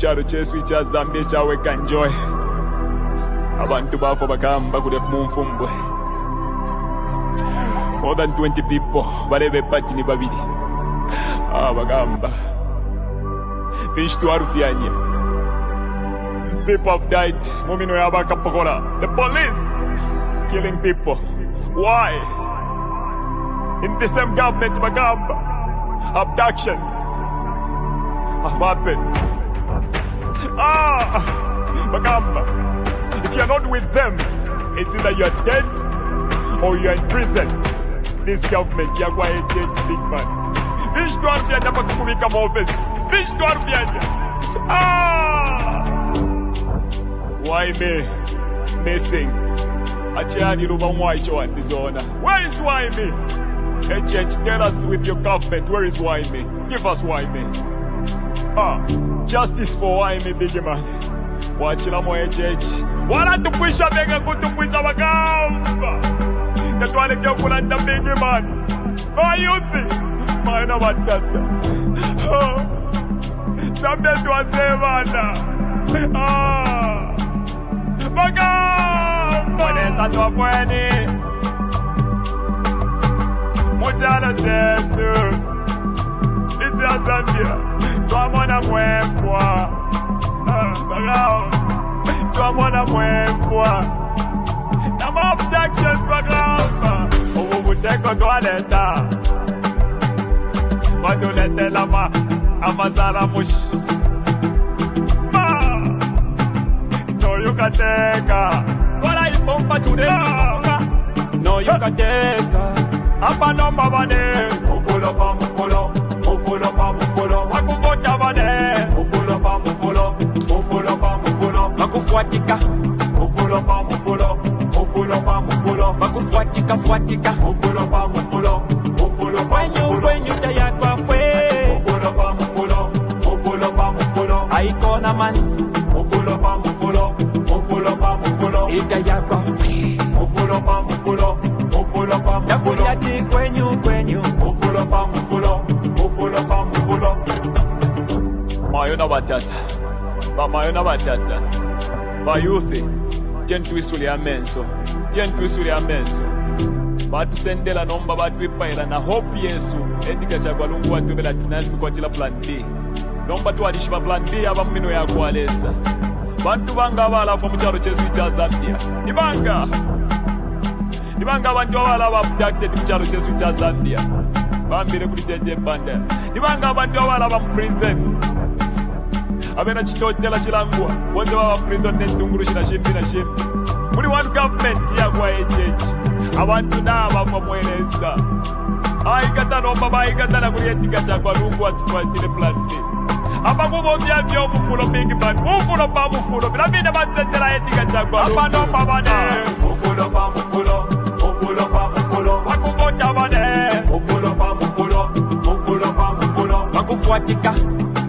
mukyalo kyeswikya Zambia ekyaweka enjoy abantu baafo bakamba kule kumumfumbwe more than 20 people balebe pati ni babiri bagamba fish twarufyanye people have died mumino yabakapokola the police killing people why in the same government bagamba abductions have happened bagamba if you're not with them it's either you're dead or you're in prison. This government yagwa agent big man fish twarufyanye bakukubika mu office fish twarufyanye why me missing achani ruba mwacho and dizona where is why me agent tell us with your government where is why me give us why me justice for why me big man wachila mo agent wala tupwisha bega kutupwisha bagamba katwale kyo kulanda big man why you think maana watata Zambia tuwasevana bagamba waneza twakweni mukyalo kyetu ikya Zambia twamona mwempwa bagamba twamona mwempwa nama abductions bagamba obu buteko twaleta watuletela amazala mush no you can take wala ipompa tudeka no you can take apa nomba bane mufulo pa mufulo mufulo pa mufulo akuvota bane mufulo pa mufulo mufulo pa mufulo akufuatika mufulo pa mufulo mufulo pa mufulo akufuatika fuatika mufulo pa mufulo mufulo pa mufulo when you day akwa fwe mufulo pa mufulo mufulo pa mufulo aikona man mufulo pa mufulo mufulo pa mufulo ika yakwa mufulo pa mufulo mufulo pa mufulo yati kwenyu mufulo pa mufulo mufulo pa mufulo mayona batata ba youth tentwisuli amenso batusendela nomba batwipaila na hope yesu endika chakwalungu watwebela tinani mikwatila plan B nomba tuwadishiba plan B aba mumino yakwalesa bantu banga abalafa mukyalo kyesu kya Zambia nibanga abantu abala abducted mukyalo kyesu kya Zambia bambire kuli jeje banda nibanga abantu abala ba prison abena kitotela kilangwa bonze baba prison n'entunguru kina shimbi muri one government yagwa ejeje abantu n'abafa mwereza ayigata nomba bayigata na kuli endika chakwalungu atukwatile plan B abakubo byabyo mufulo big man mufulo pa mufulo bilabine batsendela endika chakwalungu abanomba bane mufulo pa mufulo mufulo pa mufulo bakuvota bane mufulo pa mufulo mufulo pa mufulo bakufuatika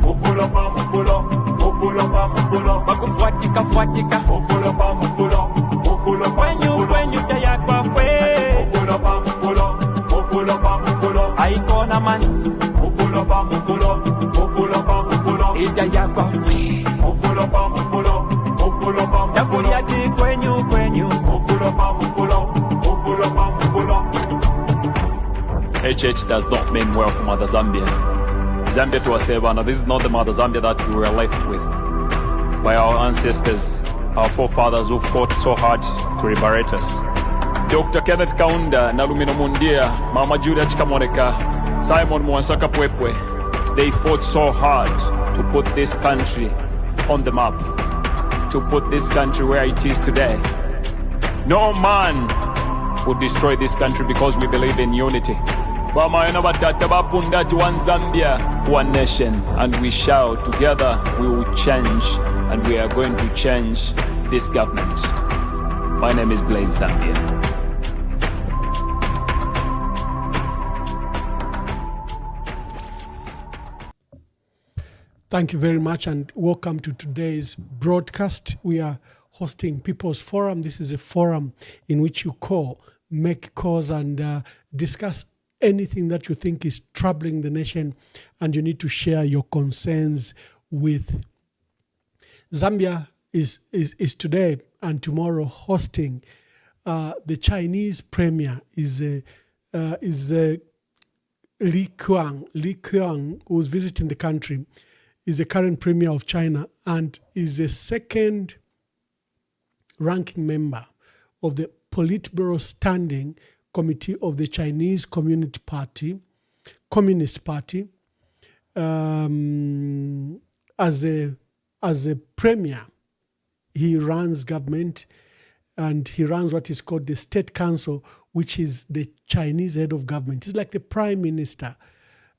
mufulo pa mufulo mufulo pa mufulo bakufuatika mufulo pa mufulo mufulo pa mufulo when you day akwa fwe mufulo pa mufulo mufulo pa mufulo aikona man mufulo pa mufulo mufulo pa mufulo ida yakwa fwe mufulo pa mufulo mufulo pa mufulo yati kwenyu mufulo pa mufulo mufulo pa mufulo HH does not mean well for Mother Zambia. Zambia to Asebana, this is not the Mother Zambia that we were left with by our ancestors, our forefathers who fought so hard to liberate us. Dr. Kenneth Kaunda, Nalumino Mundia, Mama Julia Chikamoneka, Simon Mwansaka Pwepwe, they fought so hard to put this country on the map, to put this country where it is today. No man would destroy this country because we believe in unity. One Zambia, one nation, and we shout together we will change, and we are going to change this government. My name is Blaze Zambia. Thank you very much and welcome to today's broadcast. We are hosting People's Forum. This is a forum in which you call, make calls and discuss anything that you think is troubling the nation, and you need to share your concerns with Zambia is today and tomorrow hosting the Chinese premier is Li Qiang. Li Qiang, who's visiting the country, is the current premier of China and is the second ranking member of the Politburo Standing Committee of the Chinese Communist Party. As a premier, he runs government and he runs what is called the State Council, which is the Chinese head of government. It's like the prime minister.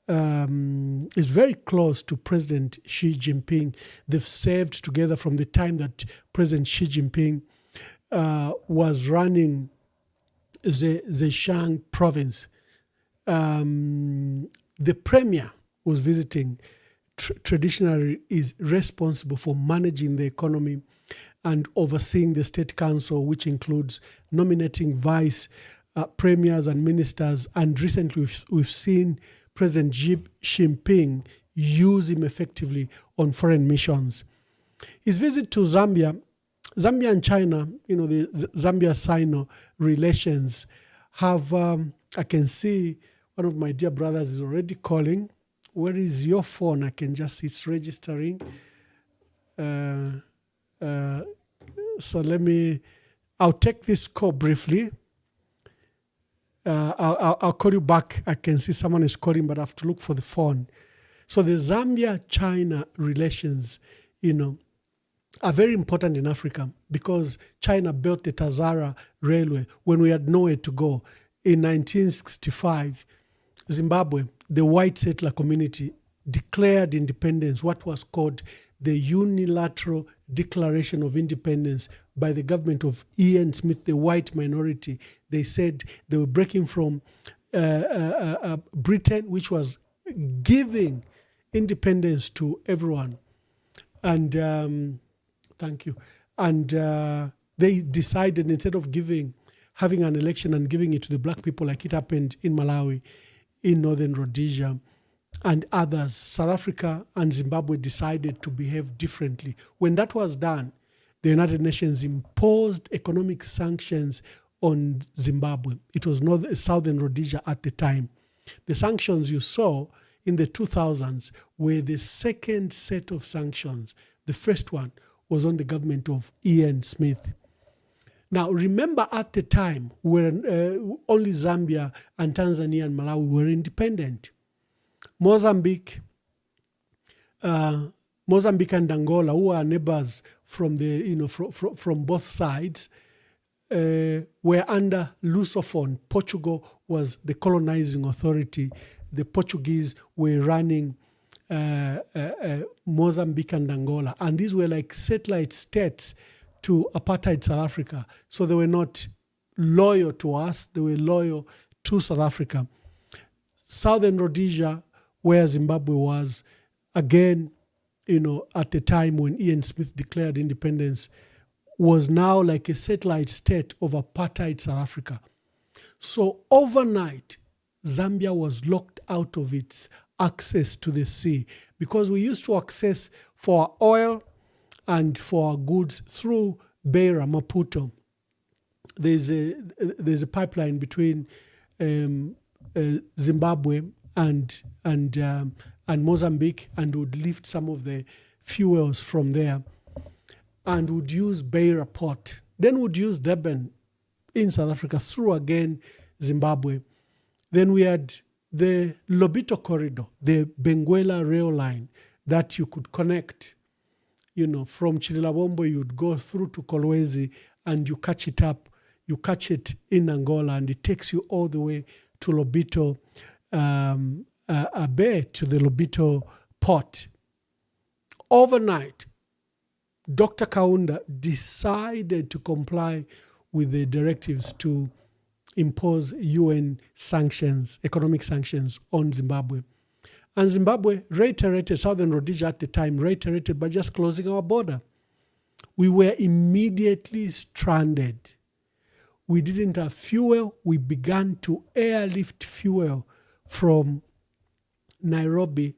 Is very close to President Xi Jinping. They've served together from the time that President Xi Jinping was running the Zhejiang province. The premier who's visiting traditionally is responsible for managing the economy and overseeing the State Council, which includes nominating vice premiers and ministers. And recently we've seen President Xi Jinping use him effectively on foreign missions. His visit to Zambia and China, the Zambia-Sino relations have, I can see one of my dear brothers is already calling. Where is your phone? I can just see it's registering. So I'll take this call briefly. I'll call you back. I can see someone is calling, but I have to look for the phone. So the Zambia-China relations, are very important in Africa because China built the Tazara Railway when we had nowhere to go. In 1965, Zimbabwe, the white settler community, declared independence, what was called the Unilateral Declaration of Independence by the government of Ian Smith, the white minority. They said they were breaking from Britain, which was giving independence to everyone. And thank you. And they decided, instead of having an election and giving it to the black people like it happened in Malawi, in Northern Rhodesia, and others, South Africa and Zimbabwe decided to behave differently. When that was done, the United Nations imposed economic sanctions on Zimbabwe. It was Southern Rhodesia at the time. The sanctions you saw in the 2000s were the second set of sanctions. The first one was on the government of Ian Smith. Now, remember at the time when only Zambia and Tanzania and Malawi were independent. Mozambique and Angola, who are neighbors from from both sides, were under Lusophone. Portugal was the colonizing authority. The Portuguese were running Mozambique and Angola, and these were like satellite states to apartheid South Africa. So they were not loyal to us; they were loyal to South Africa. Southern Rhodesia, where Zimbabwe was, again, at the time when Ian Smith declared independence, was now like a satellite state of apartheid South Africa. So overnight, Zambia was locked out of its access to the sea because we used to access for our oil and for our goods through Beira, Maputo. There's a pipeline between Zimbabwe and Mozambique, and would lift some of the fuels from there and would use Beira port. Then would use Durban in South Africa through again Zimbabwe. Then we had the Lobito corridor, the Benguela rail line that you could connect. From Chilabombo, you'd go through to Kolwezi and you catch it up. You catch it in Angola and it takes you all the way to Lobito Bay, to the Lobito port. Overnight, Dr. Kaunda decided to comply with the directives to impose UN sanctions, economic sanctions on Zimbabwe. And Zimbabwe reiterated, Southern Rhodesia at the time reiterated by just closing our border. We were immediately stranded. We didn't have fuel. We began to airlift fuel from Nairobi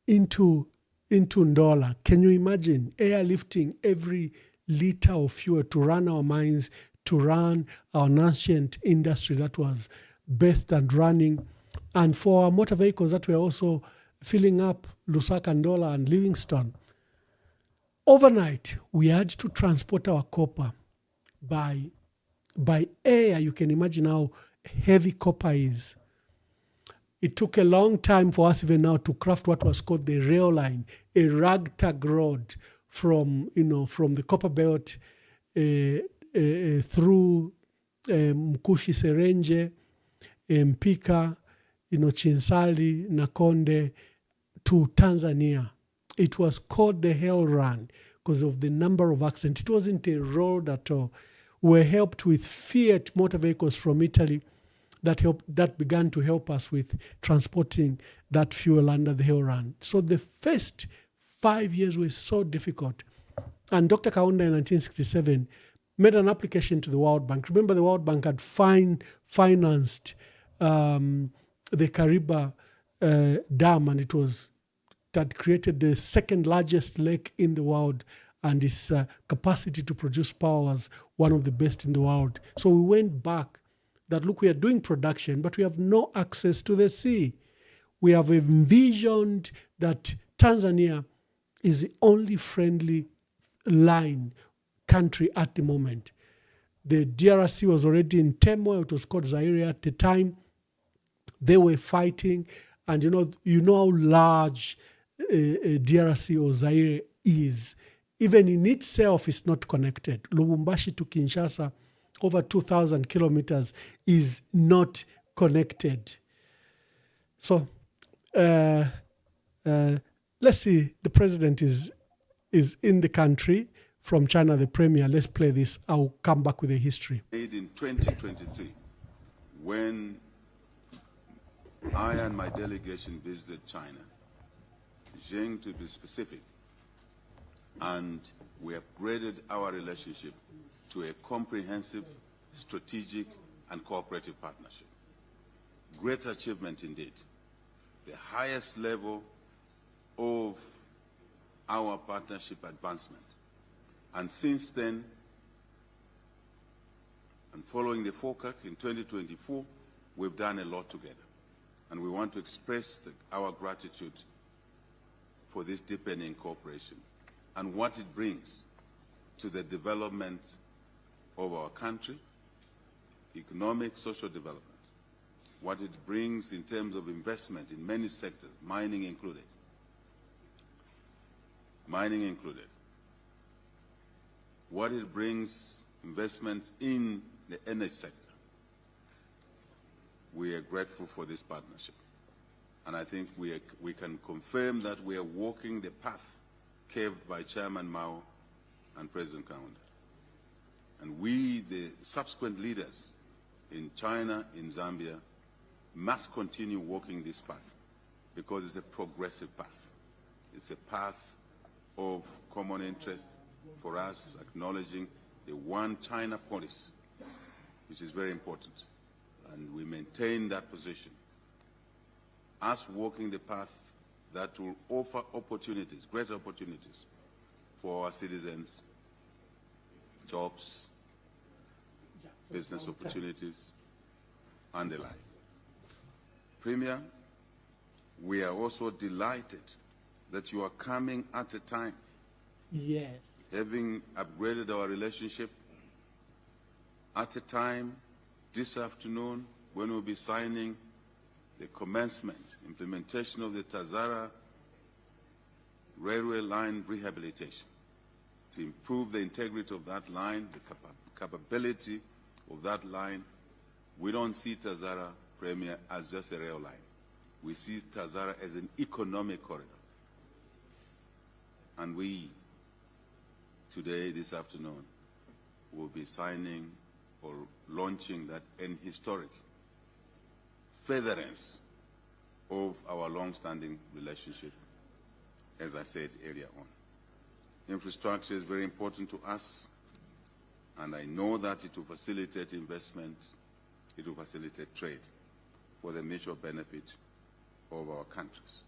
into into Ndola. Can you imagine airlifting every liter of fuel to run our mines, to run our nascent industry that was based and running, and for our motor vehicles that were also filling up Lusaka, Ndola, and Livingstone? Overnight, we had to transport our copper by air. You can imagine how heavy copper is. It took a long time for us even now to craft what was called the rail line, a ragtag road from the copper belt through Mkushi Serenje, Mpika, Chinsali, Nakonde to Tanzania. It was called the Hell Run because of the number of accidents. It wasn't a road at all. We were helped with Fiat motor vehicles from Italy that began to help us with transporting that fuel under the Hell Run. So the first 5 years were so difficult. And Dr. Kaunda in 1967 made an application to the World Bank. Remember, the World Bank had financed the Kariba Dam, and it had created the second largest lake in the world, and its capacity to produce power was one of the best in the world. So we went back that, look, we are doing production, but we have no access to the sea. We have envisioned that Tanzania is the only friendly country at the moment. The DRC was already in turmoil. It was called Zaire at the time. They were fighting, and you know how large DRC or Zaire is. Even in itself, it's not connected. Lubumbashi to Kinshasa, over 2,000 kilometers, is not connected. So let's see. The president is in the country from China, the premier. Let's play this. I'll come back with the history. In 2023, when I and my delegation visited China, Beijing to be specific, and we upgraded our relationship to a comprehensive, strategic, and cooperative partnership. Great achievement indeed. The highest level of our partnership advancement. And since then, and following the FOCAC in 2024, we've done a lot together. And we want to express our gratitude for this deepening cooperation and what it brings to the development of our country, economic, social development, what it brings in terms of investment in many sectors, mining included, what it brings investment in the energy sector. We are grateful for this partnership. And I think we can confirm that we are walking the path carved by Chairman Mao and President Kaunda. And we, the subsequent leaders in China, in Zambia, must continue walking this path because it's a progressive path. It's a path of common interest for us, acknowledging the one China policy, which is very important. And we maintain that position. Us walking the path that will offer opportunities, great opportunities for our citizens, jobs, business opportunities, and the like. Premier, we are also delighted that you are coming at a time. Yes. Having upgraded our relationship at a time this afternoon when we'll be signing the commencement, implementation of the Tazara railway line rehabilitation to improve the integrity of that line, the capability of that line. We don't see Tazara, Premier, as just a rail line. We see Tazara as an economic corridor. And we, today, this afternoon, will be signing or launching that an historic furtherance of our long-standing relationship, as I said earlier on. Infrastructure is very important to us, and I know that it will facilitate investment, it will facilitate trade for the mutual benefit of our countries.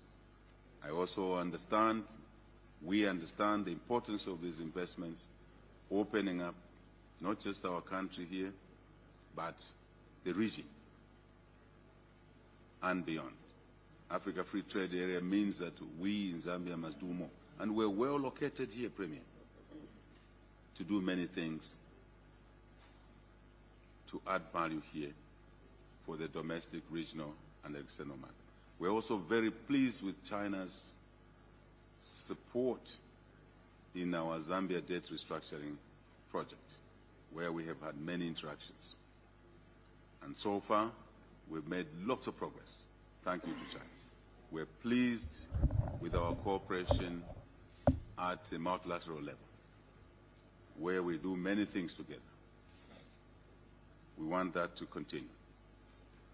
I also understand We understand the importance of these investments, opening up not just our country here, but the region and beyond. Africa Free Trade Area means that we in Zambia must do more. And we're well located here, Premier, to do many things to add value here for the domestic, regional, and external market. We're also very pleased with China's support in our Zambia debt restructuring project, where we have had many interactions. And so far, we've made lots of progress. Thank you to China. We're pleased with our cooperation at the multilateral level, where we do many things together. We want that to continue.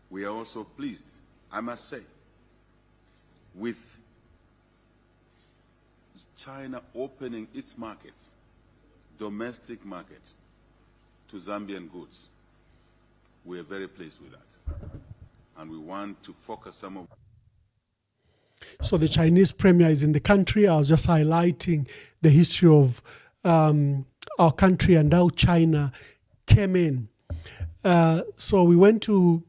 We are also pleased, I must say, with China opening its markets, domestic market, to Zambian goods. We are very pleased with that. And we want to focus some of... So the Chinese premier is in the country. I was just highlighting the history of our country and how China came in. So we went to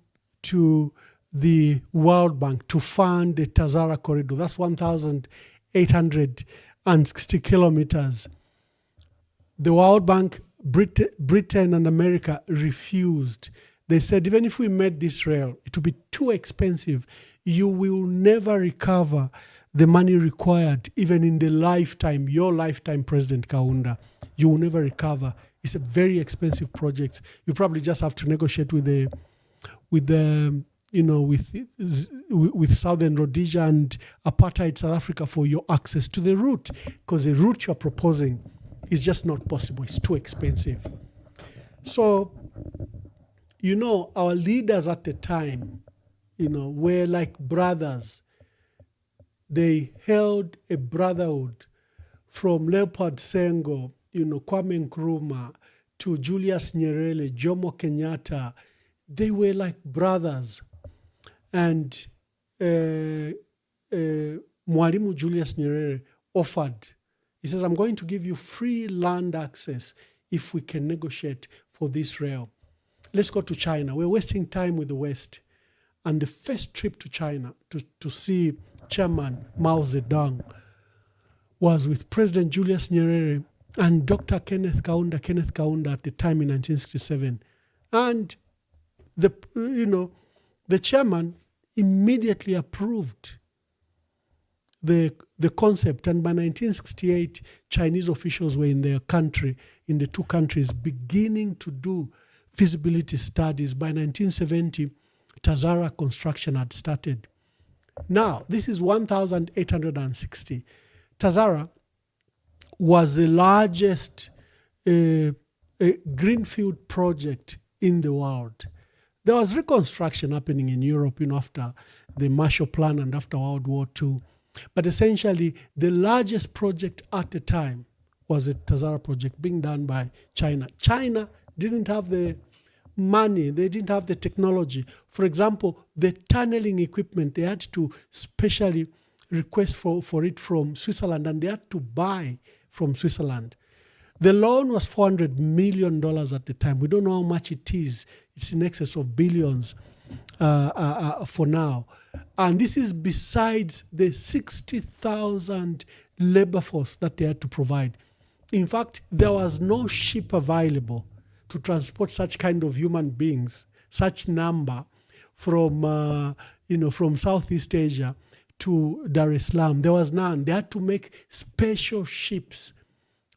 the World Bank to fund the Tazara corridor. That's 1,860 kilometers. The World Bank, Britain and America refused. They said, even if we made this rail, it would be too expensive. You will never recover the money required, even in the lifetime, your lifetime, President Kaunda. You will never recover. It's a very expensive project. You probably just have to negotiate with Southern Rhodesia and apartheid South Africa for your access to the route, because the route you're proposing is just not possible. It's too expensive. So, our leaders at the time, were like brothers. They held a brotherhood from Leopold Senghor, Kwame Nkrumah, to Julius Nyerere, Jomo Kenyatta. They were like brothers. And Mwalimu Julius Nyerere offered, he says, I'm going to give you free land access if we can negotiate for this rail. Let's go to China. We're wasting time with the West. And the first trip to China to see Chairman Mao Zedong was with President Julius Nyerere and Dr. Kenneth Kaunda at the time in 1967. And the chairman immediately approved the concept. And by 1968, Chinese officials were in their country, in the two countries, beginning to do feasibility studies. By 1970, Tazara construction had started. Now, this is 1,860. Tazara was the largest greenfield project in the world. There was reconstruction happening in Europe after the Marshall Plan and after World War II. But essentially, the largest project at the time was the Tazara project being done by China. China didn't have the money, they didn't have the technology. For example, the tunneling equipment, they had to specially request for it from Switzerland, and they had to buy from Switzerland. The loan was $400 million at the time. We don't know how much it is. It's in excess of billions for now. And this is besides the 60,000 labor force that they had to provide. In fact, there was no ship available to transport such kind of human beings, such number from Southeast Asia to Dar es Salaam. There was none. They had to make special ships,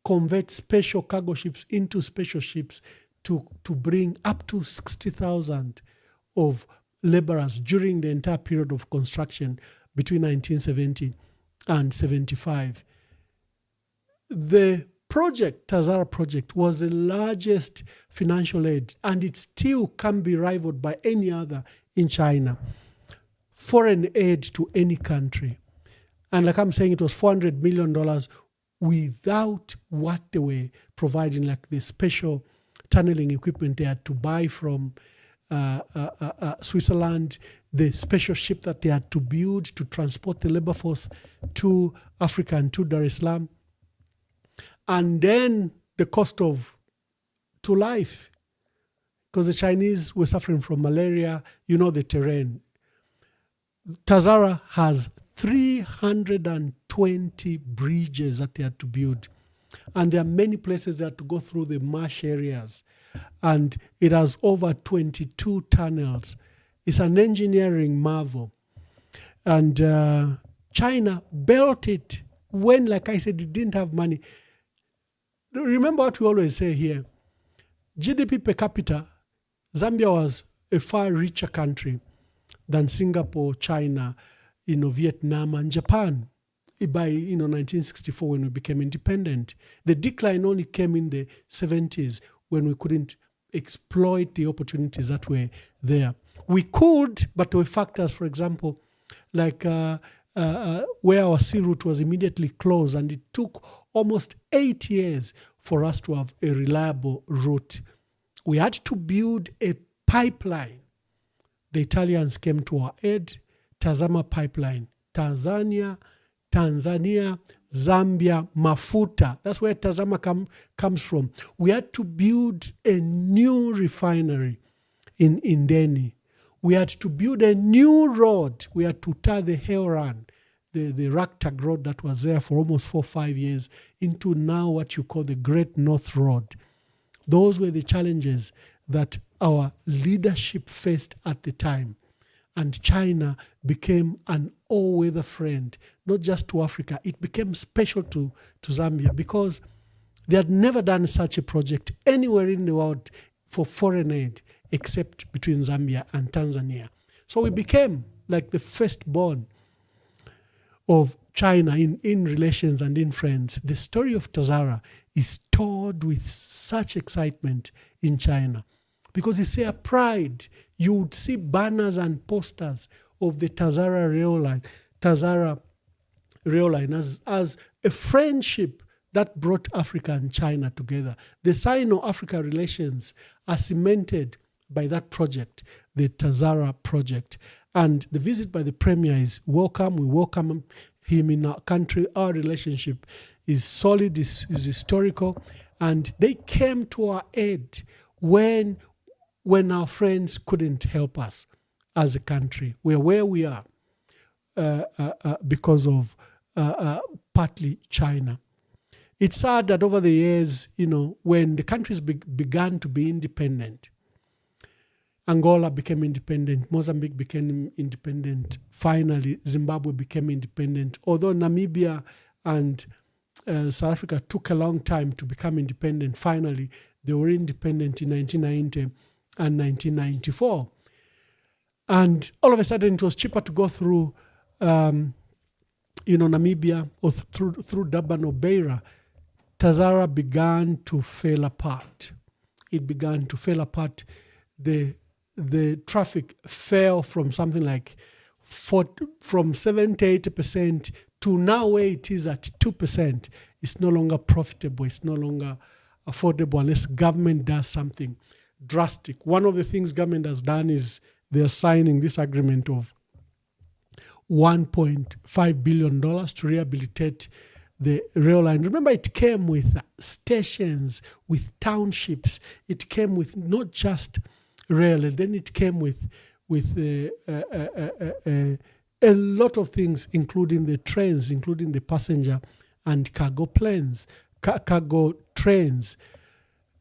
convert special cargo ships into special ships to bring up to 60,000 of laborers during the entire period of construction between 1970 and 75. The project, Tazara project, was the largest financial aid, and it still can be rivaled by any other in China. Foreign aid to any country. And like I'm saying, it was $400 million without what they were providing, like the special tunneling equipment they had to buy from Switzerland, the special ship that they had to build to transport the labor force to Africa and to Dar es Salaam. And then the cost to life, because the Chinese were suffering from malaria, the terrain. Tazara has 320 bridges that they had to build. And there are many places they had to go through the marsh areas. And it has over 22 tunnels. It's an engineering marvel. And China built it when, like I said, it didn't have money. Remember what we always say here. GDP per capita, Zambia was a far richer country than Singapore, China, Vietnam, and Japan. By 1964, when we became independent. The decline only came in the 70s when we couldn't exploit the opportunities that were there. We could, but there were factors, for example, like where our sea route was immediately closed, and it took almost 8 years for us to have a reliable route. We had to build a pipeline. The Italians came to our aid, Tazama pipeline, Tanzania, Zambia, Mafuta. That's where Tazama comes from. We had to build a new refinery in Ndeni. We had to build a new road. We had to tie the Heoran, the ragtag road that was there for almost 4 or 5 years, into now what you call the Great North Road. Those were the challenges that our leadership faced at the time. And China became an all-weather friend, not just to Africa. It became special to Zambia because they had never done such a project anywhere in the world for foreign aid except between Zambia and Tanzania. So we became like the firstborn of China in relations and in friends. The story of Tazara is told with such excitement in China because it's their pride. You would see banners and posters of the Tazara rail line as a friendship that brought Africa and China together. The Sino-Africa relations are cemented by that project, the Tazara project. And the visit by the Premier is welcome. We welcome him in our country. Our relationship is solid, is historical. And they came to our aid when our friends couldn't help us as a country. We're where we are because of partly China. It's sad that over the years, when the countries began to be independent, Angola became independent, Mozambique became independent, finally Zimbabwe became independent. Although Namibia and South Africa took a long time to become independent, finally they were independent in 1990 and 1994. And all of a sudden it was cheaper to go through Namibia or through Durban or Beira. Tazara began to fall apart. It began to fall apart. The traffic fell from something like from 70-80% to now where it is at 2%. It's no longer profitable. It's no longer affordable unless government does something drastic. One of the things government has done is they're signing this agreement of $1.5 billion to rehabilitate the rail line. Remember, it came with stations, with townships. It came with not just rail, and then it came with a lot of things, including the trains, including the passenger and cargo planes, cargo trains.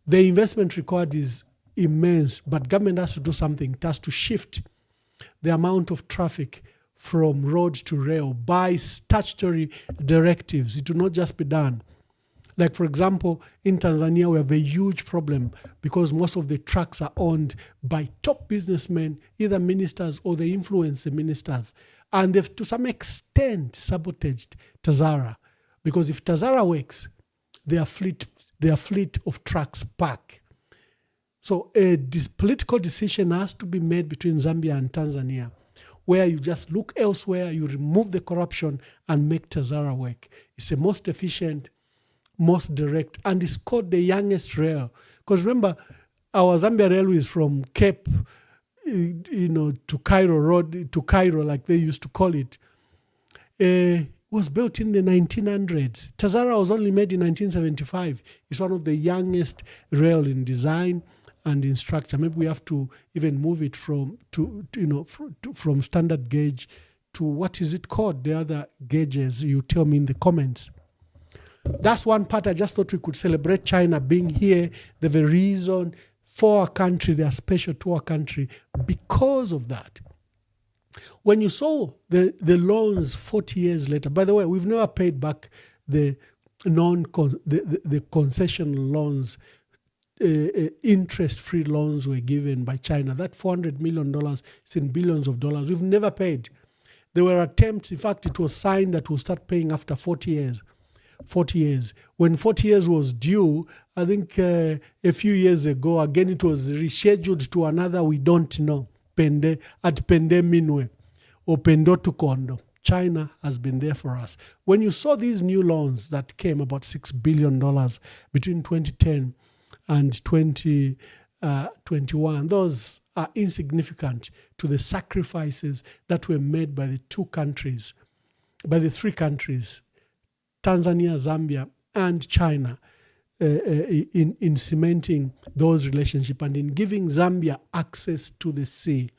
The investment required is immense, but government has to do something. It has to shift the amount of traffic from road to rail by statutory directives. It will not just be done. Like, for example, in Tanzania, we have a huge problem because most of the trucks are owned by top businessmen, either ministers or they influence the ministers. And they've, to some extent, sabotaged Tazara. Because if Tazara works, their fleet of trucks park. So this political decision has to be made between Zambia and Tanzania, where you just look elsewhere, you remove the corruption and make Tazara work. It's the most efficient, most direct, and it's called the youngest rail. Because remember, our Zambia Railway is from Cape, to Cairo Road, to Cairo, like they used to call it. was built in the 1900s. Tazara was only made in 1975. It's one of the youngest rail in design and in structure. Maybe we have to even move it from from standard gauge to what is it called? The other gauges, you tell me in the comments. That's one part I just thought we could celebrate China being here. The very reason for our country, they are special to our country because of that. When you saw the loans 40 years later, by the way, we've never paid back the concession loans, interest-free loans were given by China. That $400 million is in billions of dollars. We've never paid. There were attempts. In fact, it was signed that we'll start paying after 40 years. 40 years. When 40 years was due, I think a few years ago, again, it was rescheduled to another, we don't know. Pende Minwe or Pendo to Kondo. China has been there for us. When you saw these new loans that came, about $6 billion between 2010 and 2021, those are insignificant to the sacrifices that were made by the three countries, Tanzania, Zambia, and China, in cementing those relationships and in giving Zambia access to the sea.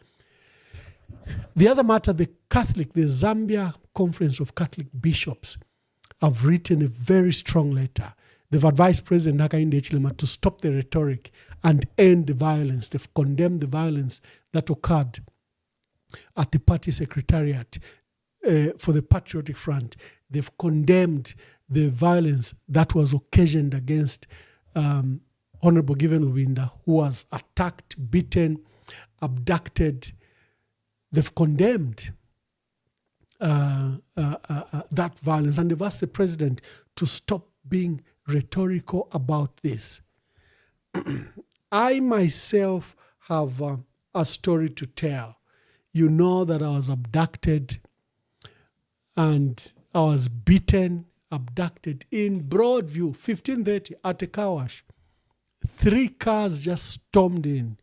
The other matter, the Zambia Conference of Catholic Bishops have written a very strong letter. They've advised President Hakainde Hichilema to stop the rhetoric and end the violence. They've condemned the violence that occurred at the party secretariat for the Patriotic Front. They've condemned the violence that was occasioned against Honorable Given Lubinda, who was attacked, beaten, abducted. They've condemned that violence, and they've asked the president to stop being rhetorical about this. I myself have a story to tell. You know that I was abducted and I was beaten, abducted in Broadview, 1530 at a car wash. 3 cars just stormed in.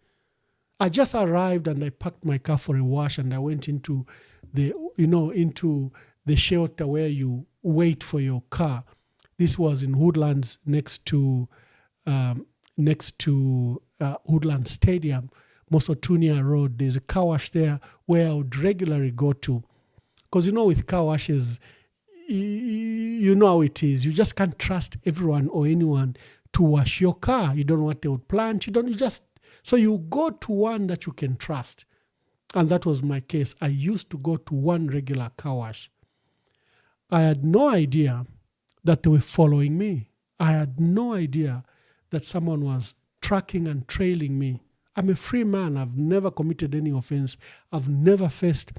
I just arrived and I parked my car for a wash and I went into the shelter where you wait for your car. This was in Woodlands next to Woodland Stadium, Mosotunia Road. There's a car wash there where I would regularly go to. Because with car washes, you know how it is. You just can't trust everyone or anyone to wash your car. You don't know what they would plant. So you go to one that you can trust. And that was my case. I used to go to one regular car wash. I had no idea that they were following me. I had no idea that someone was tracking and trailing me. I'm a free man. I've never committed any offense. I've never faced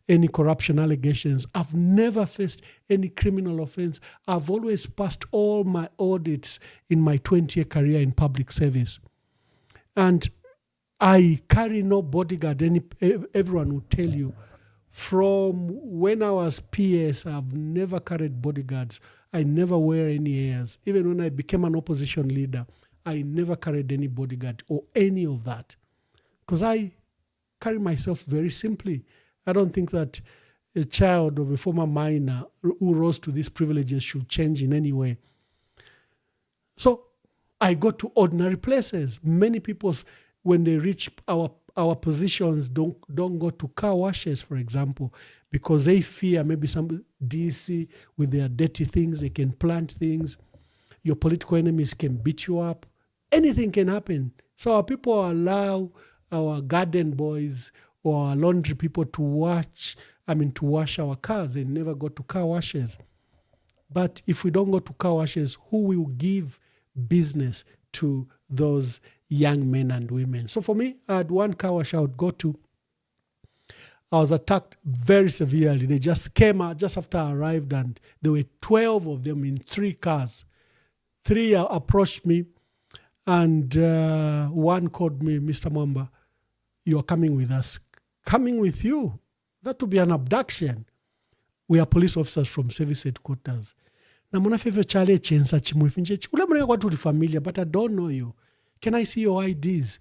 any corruption allegations. I've never faced any criminal offense. I've always passed all my audits in my 20-year career in public service. And I carry no bodyguard. Everyone will tell you. From when I was PS, I've never carried bodyguards. I never wear any airs. Even when I became an opposition leader, I never carried any bodyguard or any of that. Because I carry myself very simply. I don't think that a child of a former miner who rose to these privileges should change in any way. So I go to ordinary places. Many people, when they reach our positions, don't go to car washes, for example, because they fear maybe some DC with their dirty things, they can plant things. Your political enemies can beat you up. Anything can happen. So our people allow our garden boys or our laundry people to wash our cars. They never go to car washes. But if we don't go to car washes, who will give business to those young men and women? So for me, I had one car wash I would go to. I was attacked very severely. They just came out just after I arrived, and there were 12 of them in 3 cars. 3 approached me, and one called me, Mr. Mwamba, you are coming with us. Coming with you? That would be an abduction. We are police officers from service headquarters. Na munafefe chale chensa chimwefinche. Ule mwenye kwa tuli familia, but I don't know you. Can I see your IDs?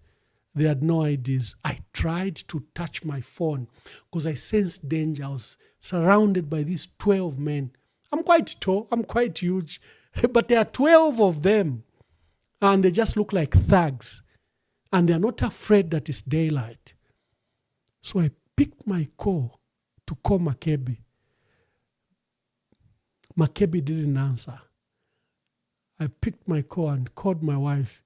They had no IDs. I tried to touch my phone because I sensed danger. I was surrounded by these 12 men. I'm quite tall, I'm quite huge, but there are 12 of them, and they just look like thugs, and they're not afraid that it's daylight. So I picked my call to call Makebi. Makebi didn't answer. I picked my call and called my wife.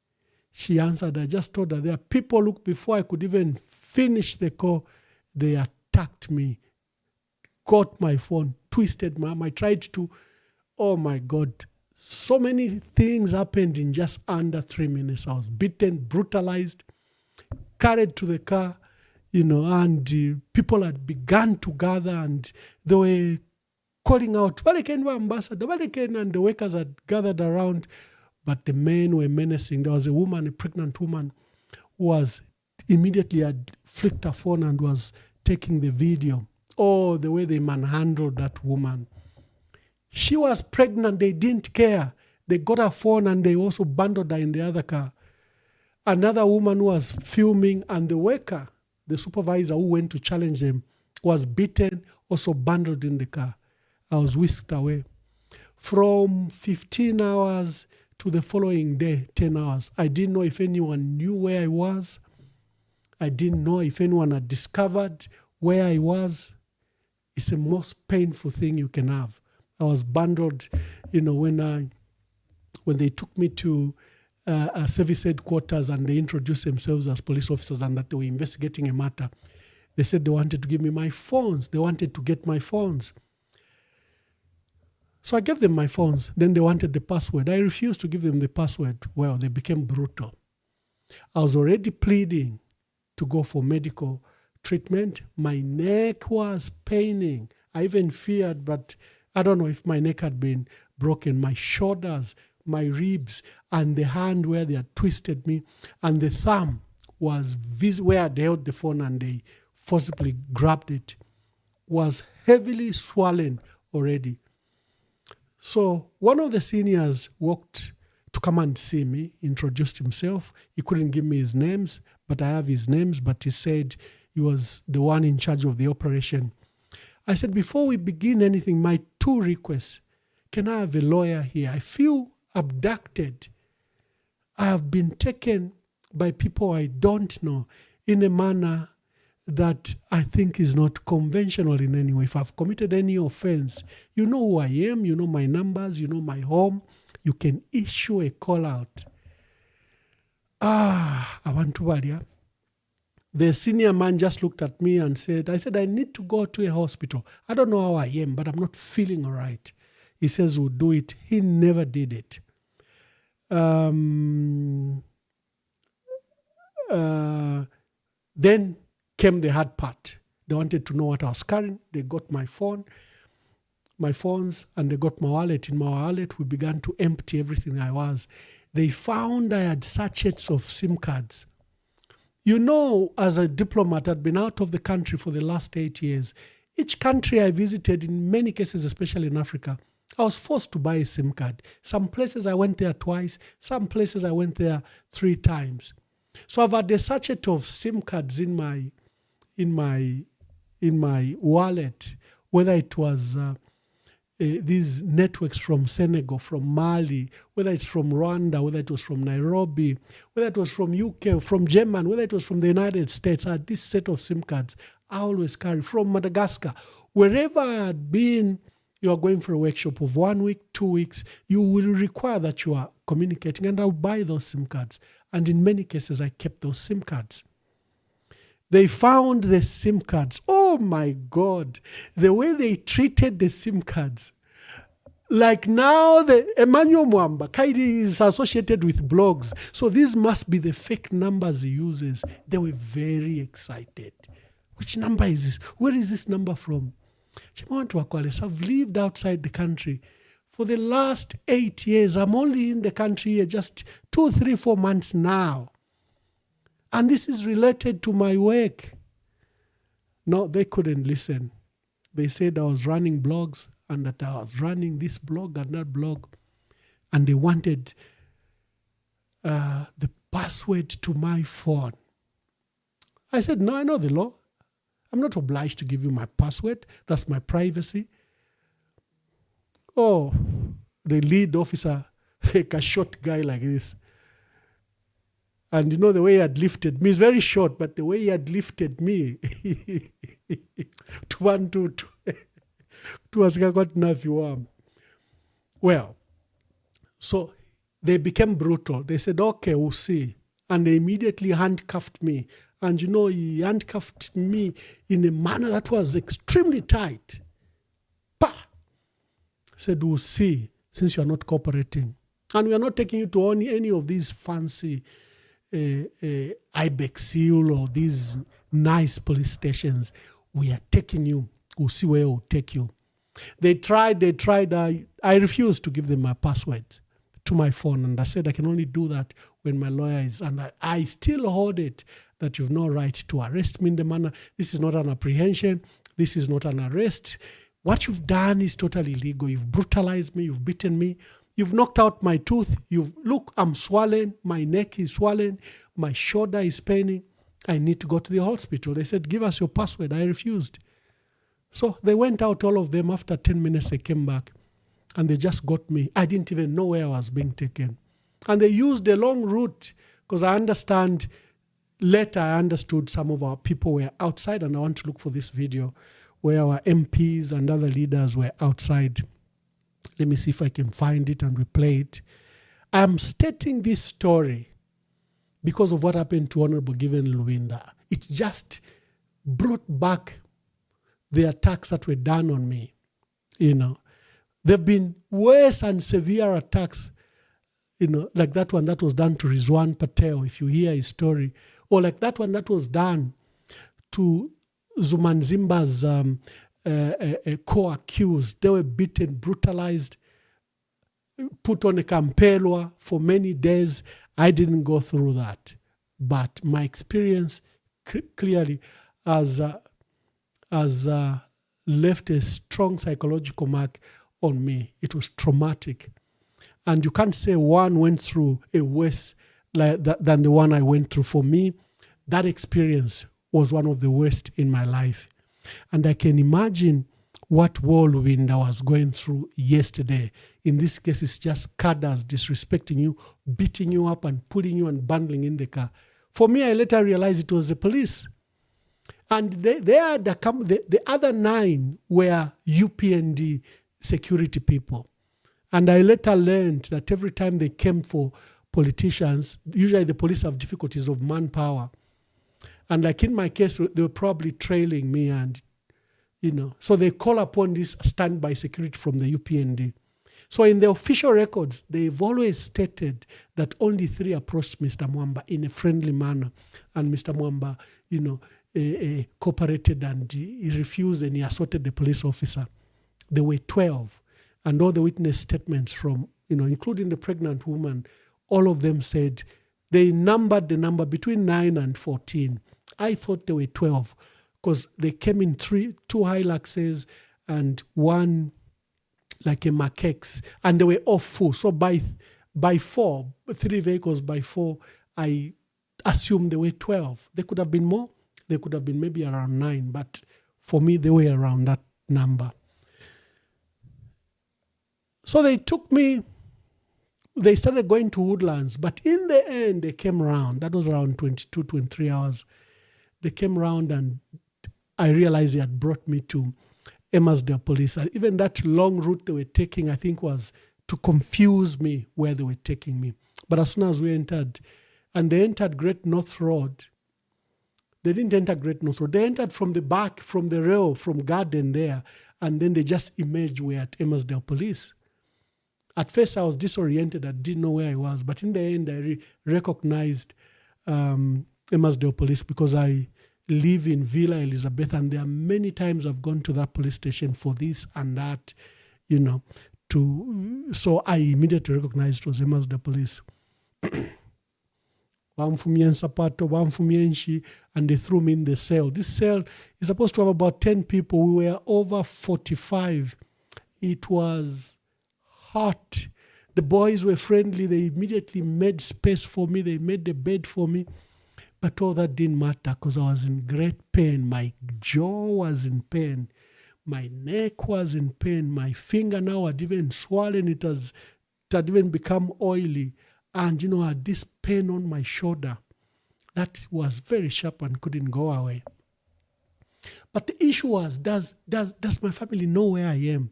She answered. I just told her, there are people, look, before I could even finish the call, they attacked me, got my phone, twisted my arm. I tried to, oh my God, so many things happened in just under 3 minutes. I was beaten, brutalized, carried to the car, and people had begun to gather, and they were calling out, Baliken ambassador, Baliken, and the workers had gathered around, but the men were menacing. There was a woman, a pregnant woman, who was immediately had flicked her phone and was taking the video. Oh, the way they manhandled that woman. She was pregnant, they didn't care. They got her phone and they also bundled her in the other car. Another woman who was filming, and the worker, the supervisor who went to challenge them, was beaten, also bundled in the car. I was whisked away. From 15 hours to the following day, 10 hours. I didn't know if anyone knew where I was. I didn't know if anyone had discovered where I was. It's the most painful thing you can have. I was bundled, when they took me to a service headquarters and they introduced themselves as police officers and that they were investigating a matter. They said they wanted to give me my phones. They wanted to get my phones. So I gave them my phones. Then they wanted the password. I refused to give them the password. Well, they became brutal. I was already pleading to go for medical treatment. My neck was paining. I even feared, but I don't know if my neck had been broken. My shoulders, my ribs, and the hand where they had twisted me, and the thumb was where they held the phone and they forcibly grabbed it, was heavily swollen already. So one of the seniors walked to come and see me, introduced himself. He couldn't give me his names, but I have his names, but he said he was the one in charge of the operation. I said, before we begin anything, my 2 requests. Can I have a lawyer here? I feel abducted. I have been taken by people I don't know in a manner that I think is not conventional in any way. If I've committed any offense, you know who I am, you know my numbers, you know my home, you can issue a call out. Abantu. The senior man just looked at me and said, I need to go to a hospital. I don't know how I am, but I'm not feeling all right. He says we'll do it. He never did it. Then came the hard part. They wanted to know what I was carrying. They got my phones, and they got my wallet. In my wallet, we began to empty everything I was. They found I had sachets of SIM cards. As a diplomat, I'd been out of the country for the last 8 years. Each country I visited, in many cases, especially in Africa, I was forced to buy a SIM card. Some places I went there twice. Some places I went there 3 times. So I've had a sachet of SIM cards in my wallet, whether it was these networks from Senegal, from Mali, whether it's from Rwanda, whether it was from Nairobi, whether it was from UK, from Germany, whether it was from the United States. I had this set of SIM cards I always carry from Madagascar. Wherever I had been, you are going for a workshop of 1 week, 2 weeks, you will require that you are communicating, and I'll buy those SIM cards. And in many cases, I kept those SIM cards. They found the SIM cards. Oh my God. The way they treated the SIM cards. Like now, the Emmanuel Mwamba, Kaidi is associated with blogs. So these must be the fake numbers he uses. They were very excited. Which number is this? Where is this number from? I've lived outside the country for the last 8 years. I'm only in the country here just 2, 3, 4 months now. And this is related to my work. No, they couldn't listen. They said I was running blogs and that I was running this blog and that blog. And they wanted the password to my phone. I said, no, I know the law. I'm not obliged to give you my password. That's my privacy. Oh, the lead officer, like a short guy like this. And you know the way he had lifted me, he's very short, but the way he had lifted me, well, so they became brutal. They said, okay, we'll see. And they immediately handcuffed me. And you know, he handcuffed me in a manner that was extremely tight. Bah! Said, we'll see, since you're not cooperating. And we are not taking you to any of these fancy Ibex Seal or these nice police stations. We are taking you. We'll see where we'll take you. They tried. I refused to give them my password to my phone. And I said, I can only do that when my lawyer is. And I still hold it that you've no right to arrest me in the manner. This is not an apprehension. This is not an arrest. What you've done is totally illegal. You've brutalized me. You've beaten me. You've knocked out my tooth. Look, I'm swollen. My neck is swollen. My shoulder is paining. I need to go to the hospital. They said, give us your password. I refused. So they went out, all of them. After 10 minutes, they came back and they just got me. I didn't even know where I was being taken. And they used a long route because later I understood some of our people were outside, and I want to look for this video where our MPs and other leaders were outside. Let me see if I can find it and replay it. I'm stating this story because of what happened to Honorable Given Luwinda. It just brought back the attacks that were done on me. You know, there have been worse and severe attacks, you know, like that one that was done to Rizwan Patel, if you hear his story, or like that one that was done to Zumanzimba's co-accused. They were beaten, brutalized, put on a campelwa for many days. I didn't go through that. But my experience clearly has left a strong psychological mark on me. It was traumatic. And you can't say one went through a worse than the one I went through. For me, that experience was one of the worst in my life. And I can imagine what Luwinda was going through yesterday. In this case, it's just cadres disrespecting you, beating you up and putting you and bundling in the car. For me, I later realized it was the police. And the other 9 were UPND security people. And I later learned that every time they came for politicians, usually the police have difficulties of manpower. And like in my case, they were probably trailing me and, you know, so they call upon this standby security from the UPND. So in the official records, they've always stated that only 3 approached Mr. Mwamba in a friendly manner. And Mr. Mwamba, you know, cooperated and he refused and he assaulted the police officer. There were 12. And all the witness statements from, you know, including the pregnant woman, all of them said they numbered the number between 9 and 14. I thought there were 12 because they came in 2 Hiluxes and 1 like a Makebi, and they were all full. So by 4, 3 vehicles by 4, I assumed there were 12. There could have been more. There could have been maybe around 9, but for me, they were around that number. So they took me, they started going to Woodlands, but in the end, they came around. That was around 22, 23 hours. They came around and I realized they had brought me to Emmersdale Police. And even that long route they were taking, I think, was to confuse me where they were taking me. But as soon as we entered, and they entered Great North Road, they didn't enter Great North Road. They entered from the back, from the rail, from Garden there, and then they just emerged. We're at Emmersdale Police. At first, I was disoriented. I didn't know where I was. But in the end, I recognized Emmersdale Police because I live in Villa Elizabeth, and there are many times I've gone to that police station for this and that, you know. So I immediately recognized it was Emmersdale Police. And they threw me in the cell. This cell is supposed to have about 10 people. We were over 45. It was hot. The boys were friendly. They immediately made space for me. They made the bed for me. But all that didn't matter because I was in great pain. My jaw was in pain. My neck was in pain. My finger now had even swollen. It had even become oily. And, I had this pain on my shoulder that was very sharp and couldn't go away. But the issue was, does my family know where I am?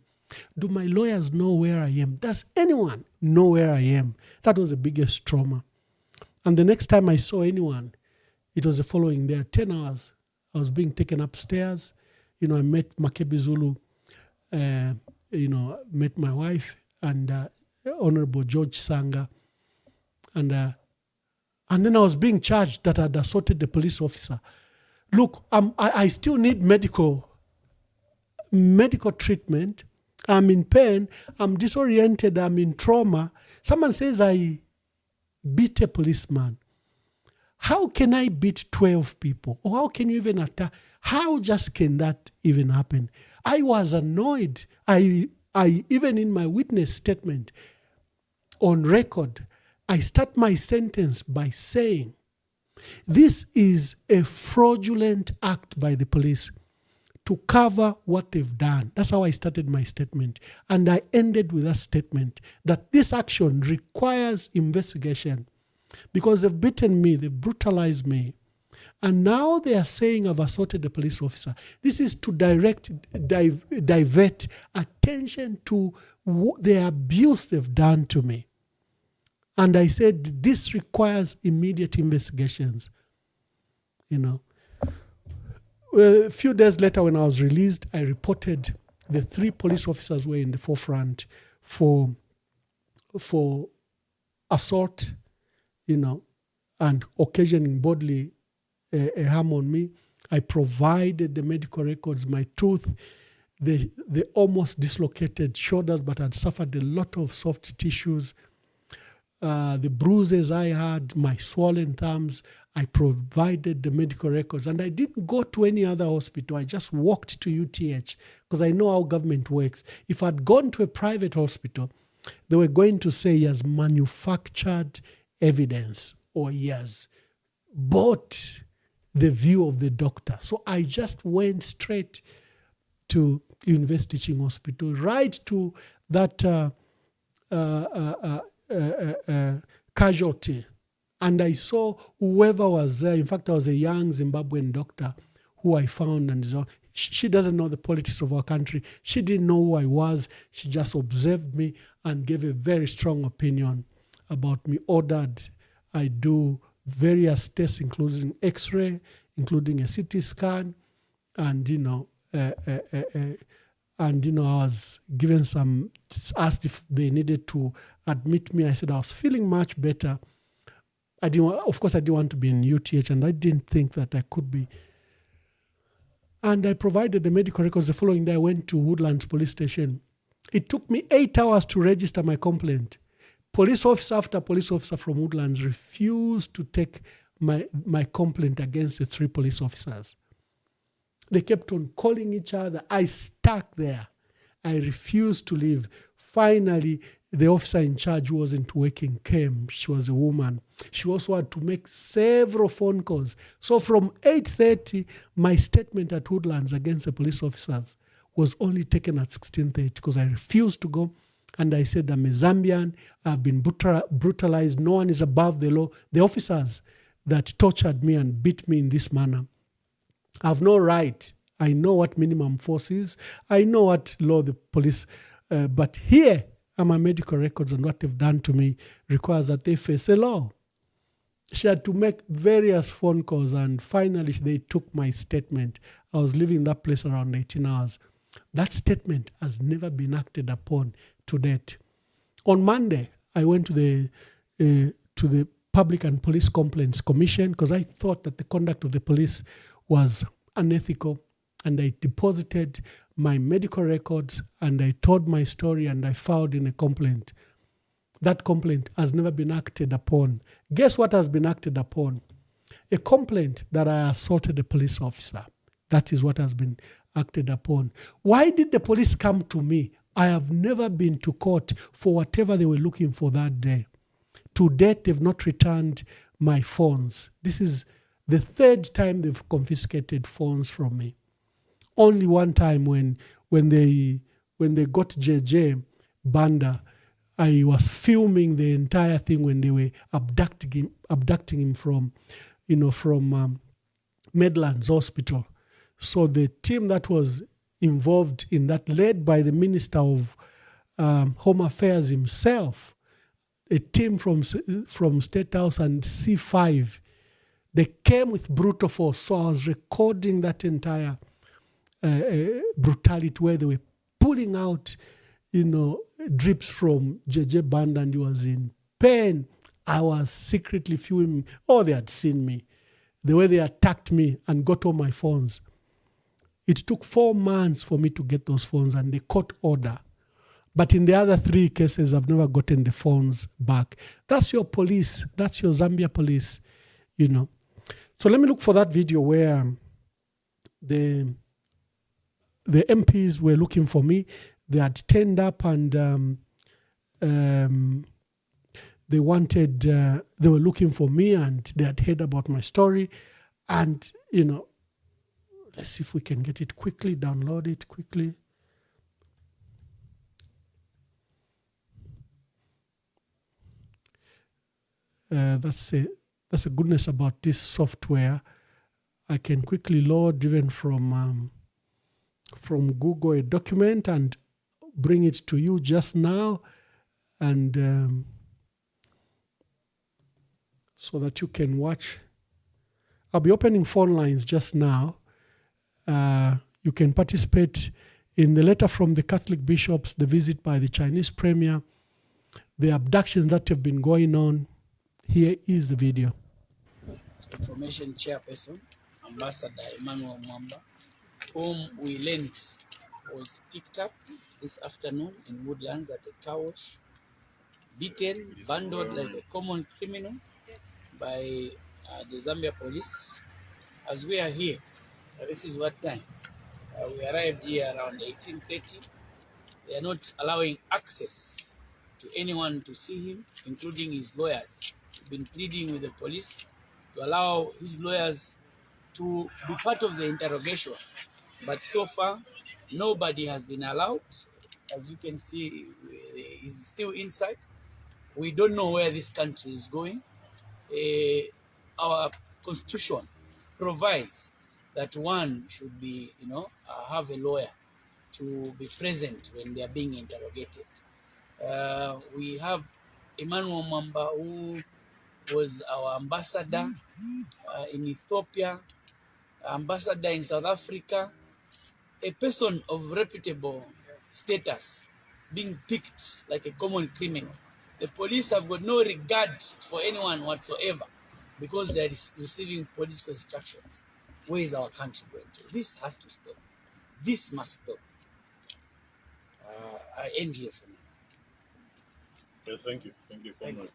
Do my lawyers know where I am? Does anyone know where I am? That was the biggest trauma. And the next time I saw anyone, it was the following day, 10 hours. I was being taken upstairs. I met Makebi Zulu, met my wife and Honorable George Sanga. And then I was being charged that I had assaulted the police officer. Look, I still need medical treatment. I'm in pain. I'm disoriented. I'm in trauma. Someone says I beat a policeman. How can I beat 12 people? Or how can you even attack? How just can that even happen? I was annoyed. I even in my witness statement on record, I start my sentence by saying, this is a fraudulent act by the police to cover what they've done. That's how I started my statement. And I ended with a statement that this action requires investigation because they've beaten me, they've brutalized me. And now they are saying I've assaulted a police officer. This is to divert attention to the abuse they've done to me. And I said, this requires immediate investigations. A few days later when I was released, I reported the 3 police officers were in the forefront for assault, and occasioning bodily harm on me. I provided the medical records, my tooth, the almost dislocated shoulders, but I'd suffered a lot of soft tissues. The bruises I had, my swollen thumbs, I provided the medical records. And I didn't go to any other hospital. I just walked to UTH because I know how government works. If I'd gone to a private hospital, they were going to say he has manufactured evidence or he has bought the view of the doctor. So I just went straight to University Teaching Hospital, right to that casualty. And I saw whoever was there. In fact, I was a young Zimbabwean doctor who I found, and she doesn't know the politics of our country. She didn't know who I was. She just observed me and gave a very strong opinion about me, ordered I do various tests, including X-ray, including a CT scan, and I was given some, asked if they needed to admit me. I said I was feeling much better. I didn't want to be in UTH, and I didn't think that I could be. And I provided the medical records. The following day, I went to Woodlands Police Station. It took me 8 hours to register my complaint. Police officer after police officer from Woodlands refused to take my complaint against the 3 police officers. They kept on calling each other. I stuck there. I refused to leave. Finally, the officer in charge who wasn't working came. She was a woman. She also had to make several phone calls. So from 8:30, my statement at Woodlands against the police officers was only taken at 16:30 because I refused to go. And I said, I'm a Zambian. I've been brutalized. No one is above the law. The officers that tortured me and beat me in this manner have no right. I know what minimum force is. I know what law the police, but here are my medical records, and what they've done to me requires that they face a law. She had to make various phone calls, and finally they took my statement. I was leaving that place around 18 hours. That statement has never been acted upon to date. On Monday, I went to the Public and Police Complaints Commission because I thought that the conduct of the police was unethical, and I deposited my medical records and I told my story and I filed in a complaint. That complaint has never been acted upon. Guess what has been acted upon? A complaint that I assaulted a police officer. That is what has been acted upon. Why did the police come to me? I have never been to court for whatever they were looking for that day. To date, they've not returned my phones. This is the 3rd time they've confiscated phones from me. Only one time when when they got JJ Banda, I was filming the entire thing when they were abducting him from, Medlands Hospital. So the team that was involved in that, led by the Minister of Home Affairs himself, a team from State House and C5, they came with brutal force. So I was recording that entire brutality where they were pulling out, drips from JJ Banda, and he was in pain. I was secretly filming. Oh, they had seen me. The way they attacked me and got all my phones. It took 4 months for me to get those phones, and they court order. But in the other 3 cases, I've never gotten the phones back. That's your police. That's your Zambia police, So let me look for that video where the MPs were looking for me. They had turned up and they were looking for me, and they had heard about my story. And, let's see if we can get it quickly, download it quickly. That's a goodness about this software. I can quickly load even from Google a document and bring it to you just now, and so that you can watch. I'll be opening phone lines just now. You can participate in the letter from the Catholic bishops, the visit by the Chinese premier, the abductions that have been going on. Here is the video. Information chairperson, Ambassador Emmanuel Mwamba, whom we learned was picked up this afternoon in Woodlands at a car wash, beaten, bundled like a common criminal by the Zambia police. As we are here, this is what time. We arrived here around 18:30. They are not allowing access to anyone to see him, including his lawyers. We've been pleading with the police to allow his lawyers to be part of the interrogation. But so far, nobody has been allowed. As you can see, he's still inside. We don't know where this country is going. Our constitution provides that one should be, have a lawyer to be present when they are being interrogated. We have Emmanuel Mwamba, who was our ambassador in Ethiopia, ambassador in South Africa, a person of reputable status, being picked like a common criminal. The police have got no regard for anyone whatsoever because they are receiving political instructions. Where is our country going to? This has to stop. This must stop. I end here for now. Yes, thank you. Thank you so much.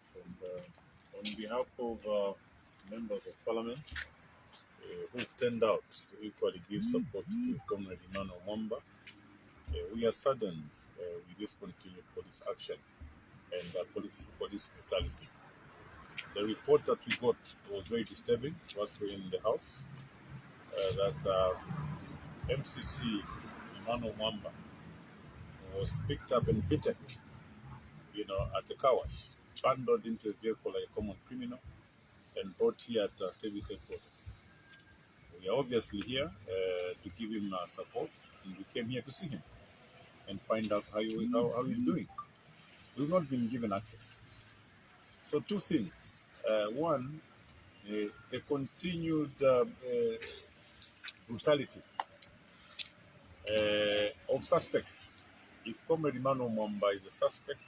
On behalf of members of Parliament who've turned out to equally give support to Comrade Emmanuel Mwamba, we are saddened with this continued police action and police brutality. The report that we got was very disturbing whilst we were in the House, that MCC Emmanuel Mwamba was picked up and beaten, at the car wash, bundled into a vehicle like a common criminal, and brought here at the service headquarters. We are obviously here to give him support, and we came here to see him and find out how he's doing. We've not been given access. So 2 things. One, the continued brutality of suspects. If Comrade Emmanuel Mwamba is a suspect,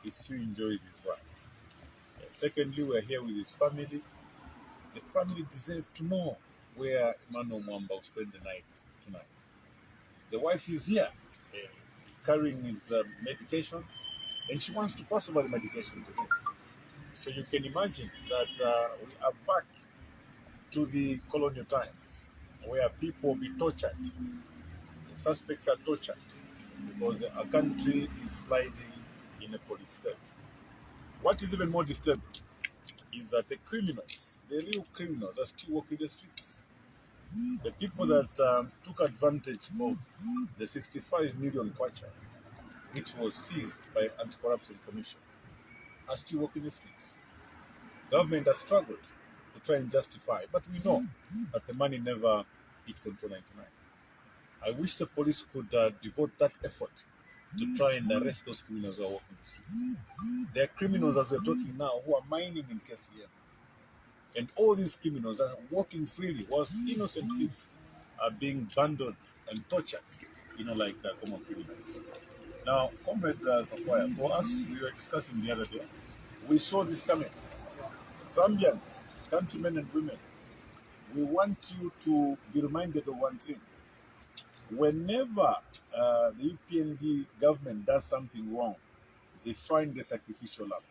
he still enjoys his rights. Secondly, we're here with his family. The family deserves to know where Emmanuel Mwamba will spend the night tonight. The wife is here carrying his medication, and she wants to pass over the medication to him. So you can imagine that we are back to the colonial times where people will be tortured. The suspects are tortured because our country is sliding in a police state. What is even more disturbing is that the criminals, the real criminals, are still walking the streets. The people that took advantage of the 65 million kwacha, which was seized by Anti-Corruption Commission, are still walking the streets. Government has struggled to try and justify, but we know that the money never hit Control 99. I wish the police could devote that effort to try and arrest those criminals who are walking the street. There are criminals, as we're talking now, who are mining in KCM. And all these criminals are walking freely, whilst innocent people are being bundled and tortured, like common criminals. Now, Comrade Kakwaya, for us, we were discussing the other day, we saw this coming. Zambians, countrymen and women, we want you to be reminded of one thing. Whenever the UPND government does something wrong, they find the sacrificial lamb.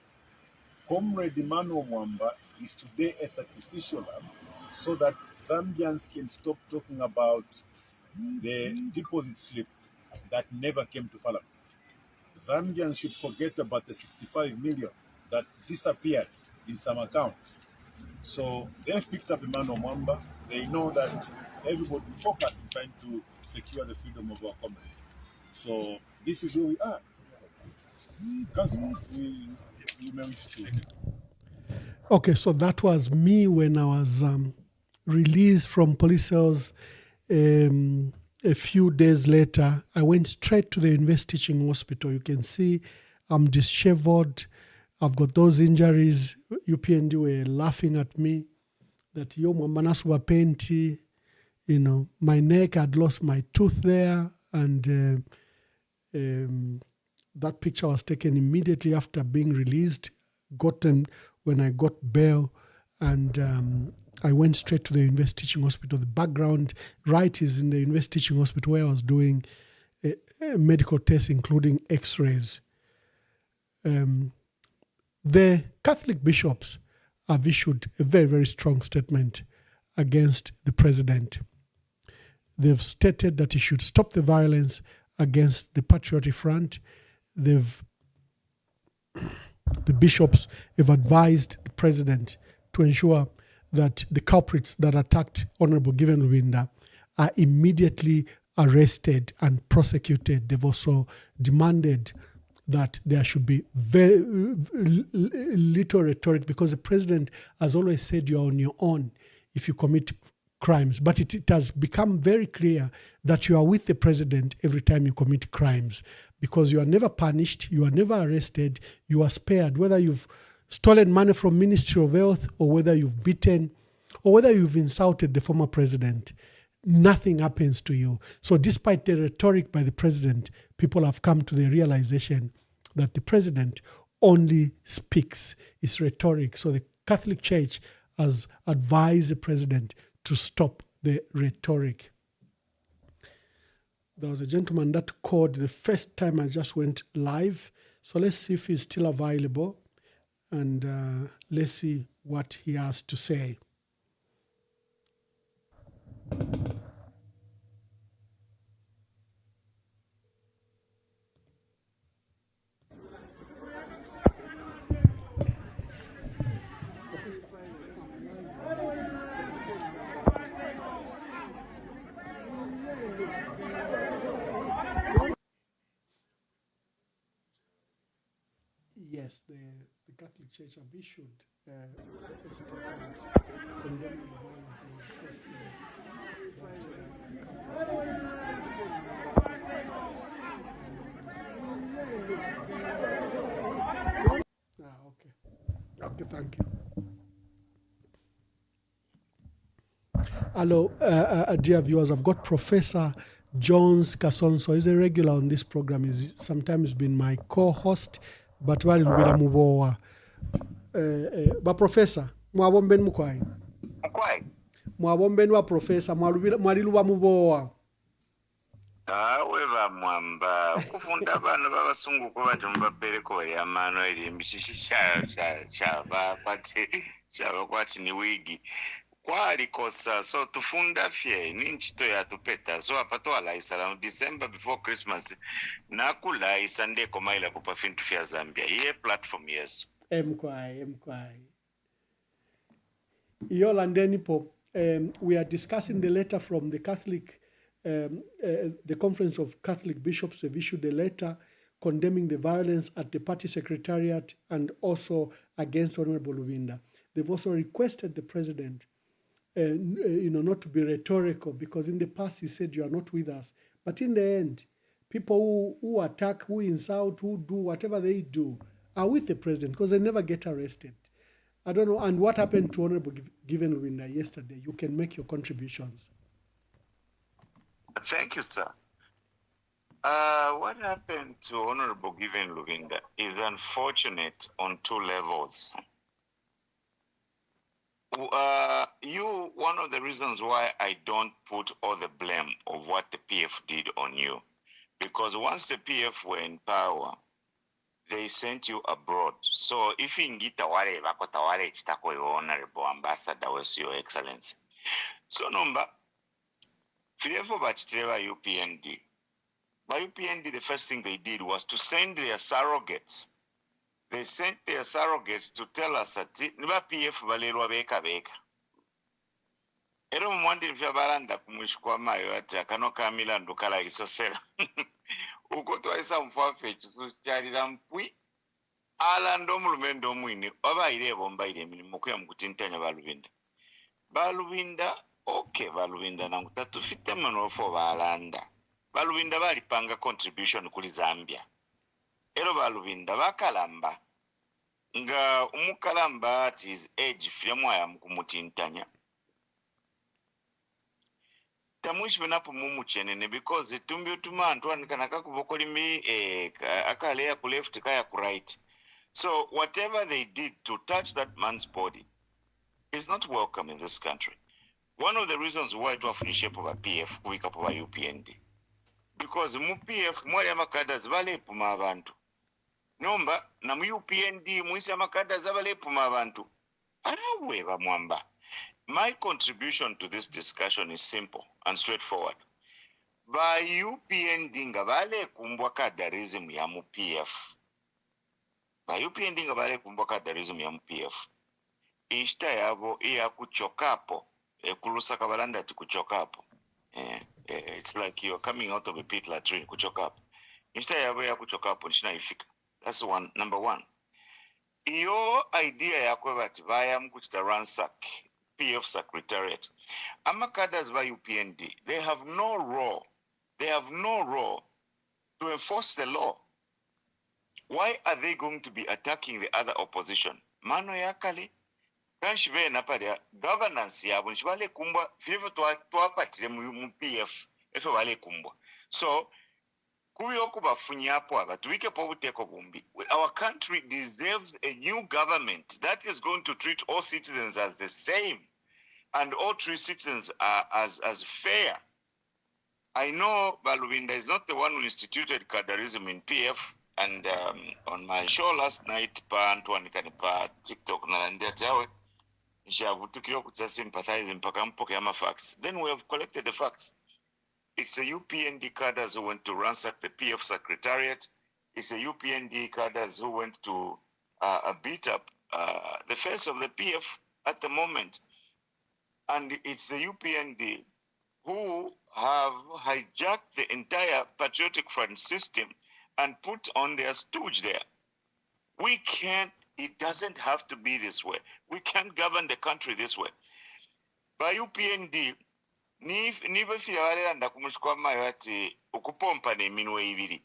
Comrade Emmanuel Mwamba is today a sacrificial lamb so that Zambians can stop talking about the deposit slip that never came to Parliament. Zambians should forget about the 65 million that disappeared in some account. So they've picked up Emmanuel Mwamba. They know that everybody will focus in trying to secure the freedom of our community. So this is where we are. Councillor, you may wish to. Okay, so that was me when I was released from police cells. A few days later, I went straight to the University Teaching Hospital. You can see I'm disheveled. I've got those injuries. UPND were laughing at me that yo mwambanasu wa penti, my neck, I'd lost my tooth there, and that picture was taken immediately after being released, gotten when I got bail, and I went straight to the University Teaching Hospital. The background right is in the University Teaching Hospital where I was doing a medical tests, including x-rays. The Catholic bishops have issued a very, very strong statement against the president. They've stated that he should stop the violence against the Patriotic Front. The bishops have advised the president to ensure that the culprits that attacked Honorable Given Lubinda are immediately arrested and prosecuted. They've also demanded that there should be very little rhetoric, because the president has always said you're on your own if you commit crimes. But it has become very clear that you are with the president every time you commit crimes, because you are never punished, you are never arrested, you are spared, whether you've stolen money from Ministry of Health or whether you've beaten or whether you've insulted the former president. Nothing happens to you. So despite the rhetoric by the president, people have come to the realization that the president only speaks. It's rhetoric. So the Catholic Church has advised the president to stop the rhetoric. There was a gentleman that called the first time I just went live. So let's see if he's still available, and let's see what he has to say. Yes, the Catholic Church have issued a statement condemning the violence and requesting that the couples be arrested. Okay. Okay, thank you. Hello, dear viewers. I've got Professor Jones Kasonso. He's a regular on this program. He's sometimes been my co-host, but wali lubira mubowa. Ba professor, mwabomben mukwai. Akwai. Mwabomben wa professor, mwaliluwa mubowa. Weva mwamba kufunda abana b'abasungu ko bajumba pereko ya mano eri mishishi chaba kwati ni wigi kwali kosa so tufunda fye ni nchito ya tupeta so apato alaisa la December before Christmas na kulaisa ndeko maila kupa fintu fya Zambia iye platform yesu Mkwai iyo landeni po We are discussing the letter from the Catholic, the Conference of Catholic Bishops have issued a letter condemning the violence at the party secretariat and also against Honorable Lubinda. They've also requested the president, not to be rhetorical, because in the past he said you are not with us. But in the end, people who attack, who insult, who do whatever they do are with the president because they never get arrested. I don't know. And what happened to Honorable Given Lubinda yesterday? You can make your contributions. Thank you, sir. What happened to Honorable Given Lubinda is unfortunate on two levels. One of the reasons why I don't put all the blame of what the PF did on you, because once the PF were in power, they sent you abroad. So if you get tawale bakotawale chitako Honorable Ambassador was Your Excellency. So number Fiefo Bachiteva UPND. By UPND, the first thing they did was to send their surrogates. They sent their surrogates to tell us that Niba PF Valero Beka Beka. Ero mwandi mfiabalanda kumishkwa mayo ati akano kamila ndukala isosela. Ukotwa isa mfafe chisucharira mpwi. Ala ndomulumendo mwini. Oba ile bomba ile milimuku ya mkutintanya Balubinda. Balubinda, okay Balubinda na mkutatu fite manofo balanda. Balubinda balipanga contribution kuli Zambia. Ero Balubinda bakalamba. Nga umukalamba at his age fiamwa ya mkumutintanya. Tamushi benapo mumu chenene because tumbi utuma Antoine kanaka kubokoli mi akalea ku left kaya ku right. So whatever they did to touch that man's body is not welcome in this country. One of the reasons why it was shape of a PF kuwika of a UPND. Because mu PF mwali amakada zibale puma abantu. Nomba na mu UPND mwisi amakada zabale puma abantu. Arawe ba mwamba. My contribution to this discussion is simple and straightforward. By UPND ngabale kumbwa kadarism ya mu PF. By UPND ngabale kumbwa kadarism ya mu PF. Ishta yabo iya kuchokapo. Kulusa kabalanda ti kuchokapo. It's like you're coming out of a pit latrine, kuchokapo. Ishta yabo ya kuchokapo nishina ifika. That's number one. Iyo idea ya kwebati vaya mkuchita ransack. PF Secretariat. Amakadas by UPND, they have no role. They have no role to enforce the law. Why are they going to be attacking the other opposition? Mano yakali, kanshve napadia governance ya bunshwale kumbwa filevo tuwapatile mu PF efe wale kumbwa. So kuyoku bafunyapo abatuwike po buteko bumbi. Our country deserves a new government that is going to treat all citizens as the same. And all three citizens are as fair. I know Balubinda is not the one who instituted Kadarism in PF. And on my show last night, pa TikTok facts. Then we have collected the facts. It's the UPND cadres who went to ransack the PF Secretariat. It's the UPND cadres who went to beat up the face of the PF at the moment. And it's the UPND who have hijacked the entire Patriotic Front system and put on their stooge there. We can't, it doesn't have to be this way. We can't govern the country this way. By UPND, niba fiyawarenda kumushikwa mayo ati ukupompa ne minwe ibiri.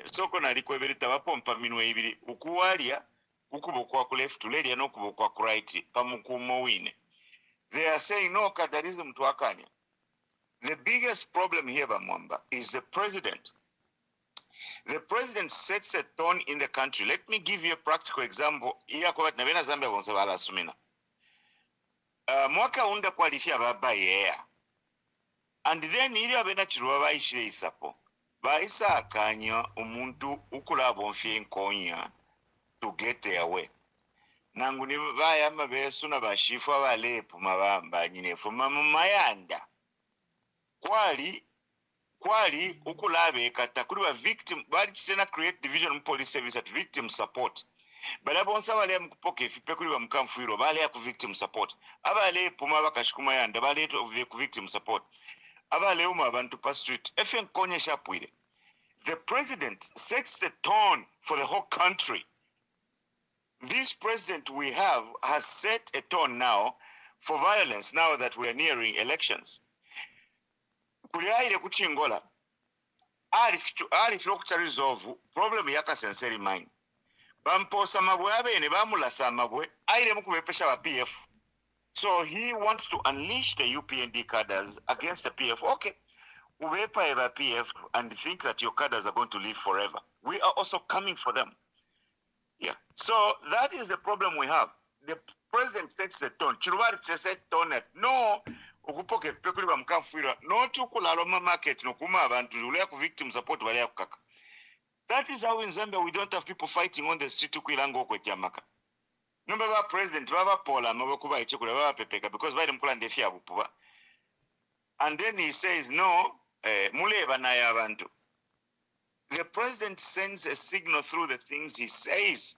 Soko naliko ebirita bapompa minwe ibiri. Ukuwalia, ukubokwa ku left, ulelia no kubokwa ku right, pamukumo wine. They are saying, no, Kadarism to Akanya. The biggest problem here, Bamwamba, is the president. The president sets a tone in the country. Let me give you a practical example. Mwaka unda kwalifia baba yea. And then ili wabena chiruwa baishire isapo. Baisa akanya umuntu ukula bonfie nkonya to get their way. Nanguni vaya mabesu na bashifu abalepu mabamba nyinefu mamayanda. Kwali ukulabe kata kuri ba victim bali chitena create division police service at victim support. balabonsa bali mukupoke ifipekuli ba mkamfuiro bali ya ku victim support abale puma bakashikuma yanda bali ku victim support abale uma abantu pa street efe nkonyesha pwire. The president sets a tone for the whole country. This president we have has set a tone now for violence now that we are nearing elections. Kuliaire kuchingola ali filo resolve problem yaka senseri mine. Bamposa mabwe abene bamulasa mabwe aire mukubepesha ba PF. So he wants to unleash the UPND cadres against the PF. Okay. Uwepa eva PF and think that your cadres are going to live forever. We are also coming for them. Yeah. So that is the problem we have. The president sets the tone. Chirubari sets tone. No, ukupoke fpekuli ba mkamfuira. No chukulalo market no kuma abantu ulea ku victim support walea kaka. That is how in Zambia we don't have people fighting on the street ukwilango kwa tiamaka. Number ba president baba pola mabakuba ichikula baba pepeka because bali mkula ndefia bupuba. And then he says no, muleba na ya abantu. The president sends a signal through the things he says.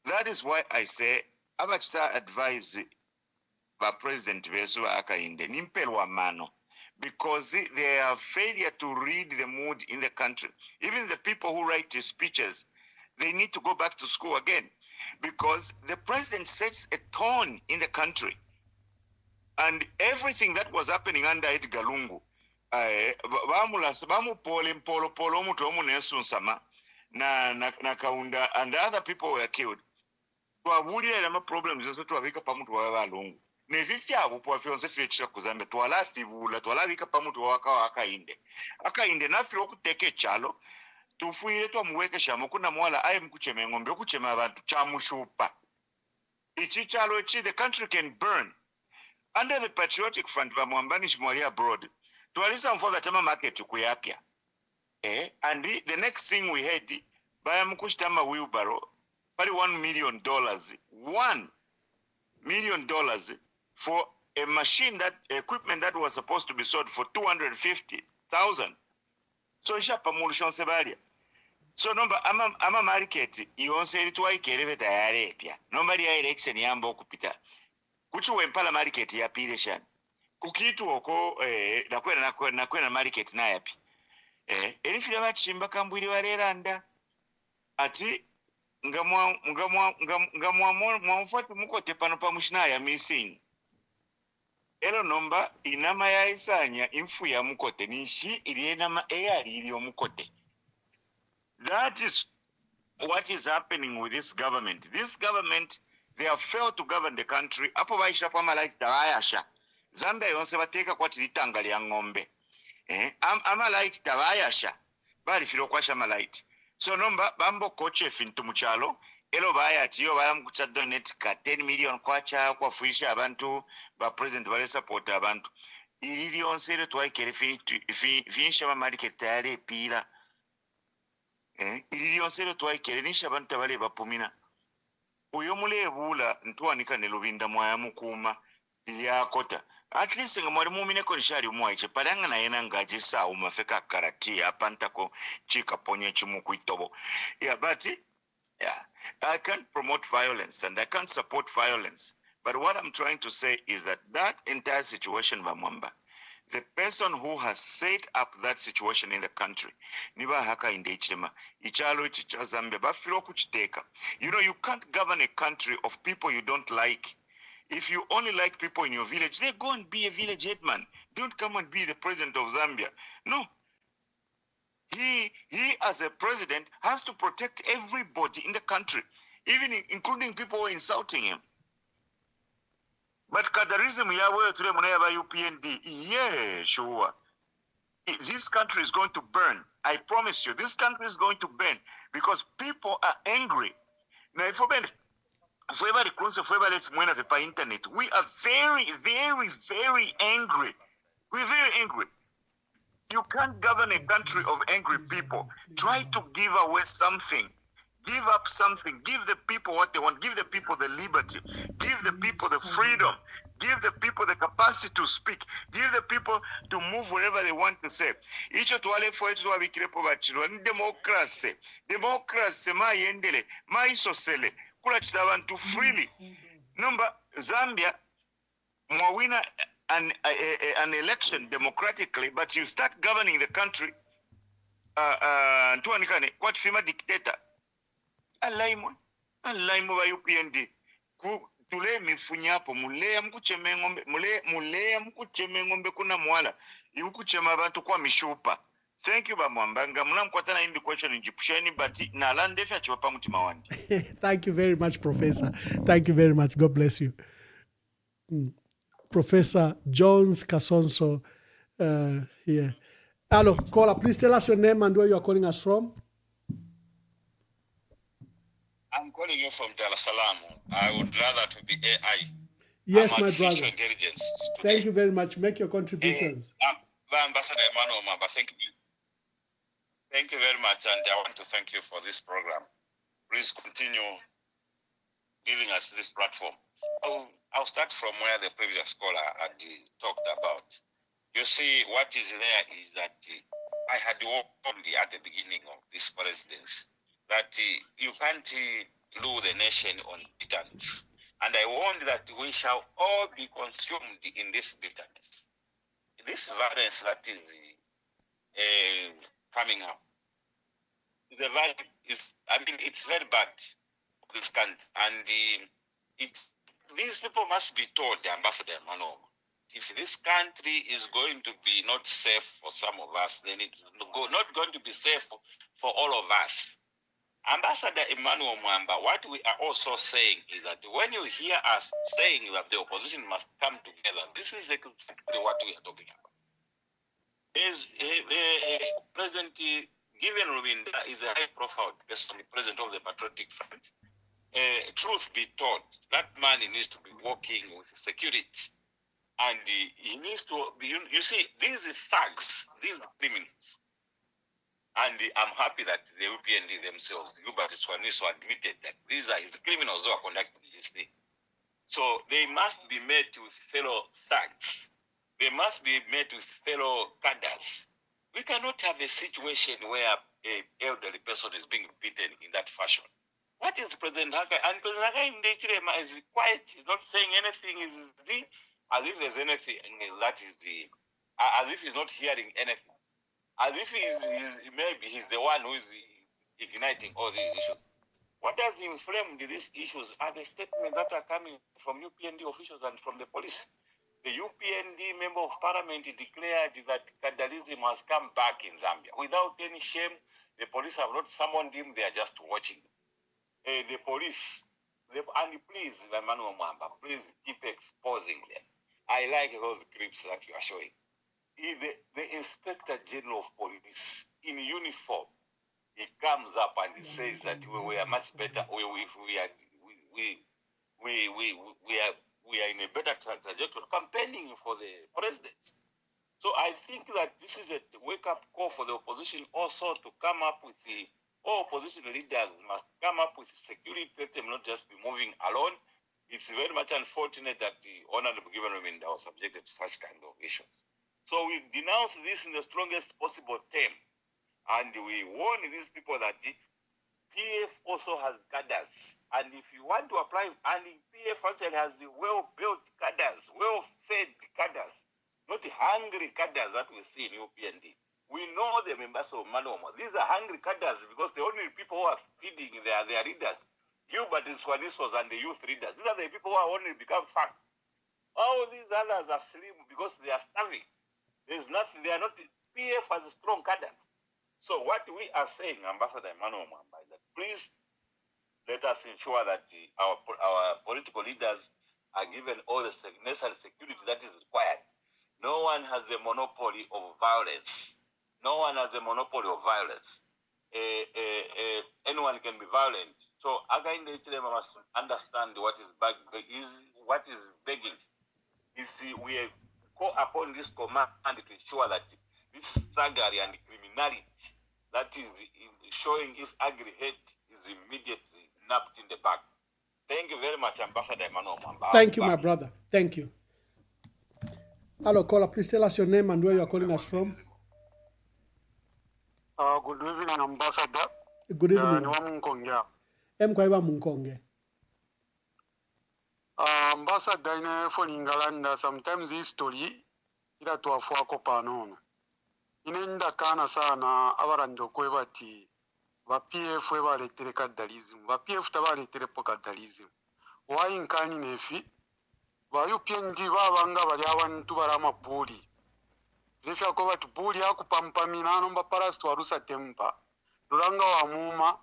That is why I say, Abachta advise the president Vesu Akainde, Nimpelwa Mano, because they are failure to read the mood in the country. Even the people who write his speeches, they need to go back to school again, because the president sets a tone in the country. And everything that was happening under Edgar Lungu, na kaunda and other people were killed. Twabulira na problems zote twabika pamuntu wa balungu. Nevisi abo po afionse ficha kuzambe twala sibula twala bika pamuntu wa akainde. Akainde nafiro okuteke chalo tufuire twamuweke shamo kuna mwala aye mkucheme ngombe okuchema abantu chamushupa. Ichi chalo ichi the country can burn. Under the Patriotic Front bamwambani shimwali abroad. Twalisa mfoga tama market kuyapya. And the next thing we had, baya mkushtama wheelbarrow, probably $1 million. $1 million for a machine equipment that was supposed to be sold for 250,000. So shapa mulusho sebaria. So number ama market yonse ilituwa ikeleve tayari epya. Nobody ya election yambo kupita. Kuchu wempala market ya pireshan. Kukitu oko nakwena market na yapi. Erifira bachimba kambwiri waleranda ati ngamwa mwamfuati mukote pano pamushina ya missing elo nomba inama ya isanya infu ya mukote nishi ilienama eyari ili mukote. That is what is happening with this government. This government, they have failed to govern the country. Apo baisha pama like tawayasha Zambia yonse bateka kwa tilitangali ya ngombe. Ama light tabayasha bali filo kwasha light. So nomba bambo koche fintu muchalo elo baya tiyo bala mkucha donate ka 10 million kwacha kwa fuisha abantu ba president bale support abantu ili yonsere twaikere finisha ba market tayari pila ili yonsere twaikere nisha abantu bale bapumina uyo mulebula ntwanika nelubinda mwaya mukuma ya kota. At least ngamwari mumine konishari umwaiche paranga na yena ngajisa umafeka karati apantako chika ponye chimuku itobo. Yeah, but yeah, I can't promote violence and I can't support violence. But what I'm trying to say is that entire situation, Vamwamba, the person who has set up that situation in the country, niba haka indechema, ichalo ichichazambe, bafiro kuchiteka. You know, you can't govern a country of people you don't like. If you only like people in your village, then go and be a village headman. Don't come and be the president of Zambia. No. He as a president has to protect everybody in the country, even including people who are insulting him. But kadarism yawe today munayaba UPND. Yeah, sure. This country is going to burn. I promise you, this country is going to burn because people are angry. Now, if we are internet, we are very, very, very angry. We're very angry. You can't govern a country of angry people. Try to give away something. Give up something. Give the people what they want. Give the people the liberty. Give the people the freedom. Give the people the capacity. chance to speak. Give the people to move wherever they want to say. Icho tuwalefu wetu wabikirepo bachiro. Democracy. Democracy mayendele. Maisosele. Kula chita abantu freely. Number Zambia mwawina an election democratically, but you start governing the country ntuwanikane kwati fima dictator alaimwe ba UPND tule mifunyapo mulea mkucheme ngombe kuna mwala ikuchema abantu kwa mishupa. Thank you bamwambanga mnamkwatana indi question njipusheni but na landefe achiwapa mutima wandi. Thank you very much, Professor. Thank you very much. God bless you. Professor Jones Kasonso here. Hello, caller, please tell us your name and where you are calling us from. I'm calling you from Dar es Salaam. I would rather to be AI. Yes, I'm my artificial brother. Intelligence today. Thank you very much. Make your contributions. Ambassador Emmanuel Mamba, thank you. Thank you very much, and I want to thank you for this program. Please continue giving us this platform. I'll start from where the previous caller had talked about. You see, what is there is that I had warned at the beginning of this presidency that you can't rule the nation on bitterness. And I warned that we shall all be consumed in this bitterness. This violence that is coming up, it's very bad for this country. And these people must be told, Ambassador Emmanuel, if this country is going to be not safe for some of us, then it's not going to be safe for all of us. Ambassador Emmanuel Mwamba, what we are also saying is that when you hear us saying that the opposition must come together, this is exactly what we are talking about. President Given Rubinda is a high-profile person, the president of the Patriotic Front. Truth be told, that man needs to be working with security. And he needs to be, you see, these thugs, these criminals. And I'm happy that the UPND themselves, Hubert Swaniso, admitted that these are his criminals who are conducting this thing. So they must be met with fellow thugs. They must be met with fellow cadres. We cannot have a situation where an elderly person is being beaten in that fashion. What is President Haka? And President Haka in the Chilema is quiet. He's not saying anything. As if there's anything that is as if he's not hearing anything. As if maybe he's the one who is igniting all these issues. What has inflamed these issues are the statements that are coming from UPND officials and from the police. The UPND member of parliament declared that Kadalism has come back in Zambia. Without any shame, the police have not summoned him, they are just watching. The police, and please, Emmanuel Mwamba, please keep exposing them. I like those clips that you are showing. The Inspector General of Police in uniform, he comes up and he says that we are much better. We are in a better trajectory, campaigning for the president. So I think that this is a wake-up call for the opposition also to come up with all opposition leaders must come up with security, let them not just be moving alone. It's very much unfortunate that the Honorable Given Rubinda was subjected to such kind of issues. So we denounce this in the strongest possible term. And we warn these people that the PF also has cadres. And if you want to apply, and the PF actually has the well-built cadres, well-fed cadres, not hungry cadres that we see in UPND. We know the members of Manoma. These are hungry cadres because the only people who are feeding their leaders, Hubert Swanisos and the youth leaders, these are the people who are only become fat. All these others are slim because they are starving. There's nothing, they are not, PF has strong cadres. So what we are saying, Ambassador Emmanuel Mwamba, is that please let us ensure that our political leaders are given all the necessary security that is required. No one has the monopoly of violence. No one has the monopoly of violence. Anyone can be violent. So again, the HLM must understand what is begging. You see, we call upon this command to ensure that this thuggery and criminality that is showing its ugly head is immediately napped in the back. Thank you very much, Ambassador Emmanuel Mwamba. Thank you, my brother. Thank you. Hello, caller. Please tell us your name and where you are calling us from. Good evening, Ambassador. Good evening. Kwaiba Munkonge. Ambassador ine for Ingalanda, sometimes history ila tuwafuako panono. Inenda kana sana abarando kwebati ba PF webaletere kadalism. Ba PF tabaletere po kadalism. Why nkani nefi? Ba UPND babanga bali abantu barama buli. Refya ko batu buli akupampamina nomba parastu warusa tempa. Lulanga wa muma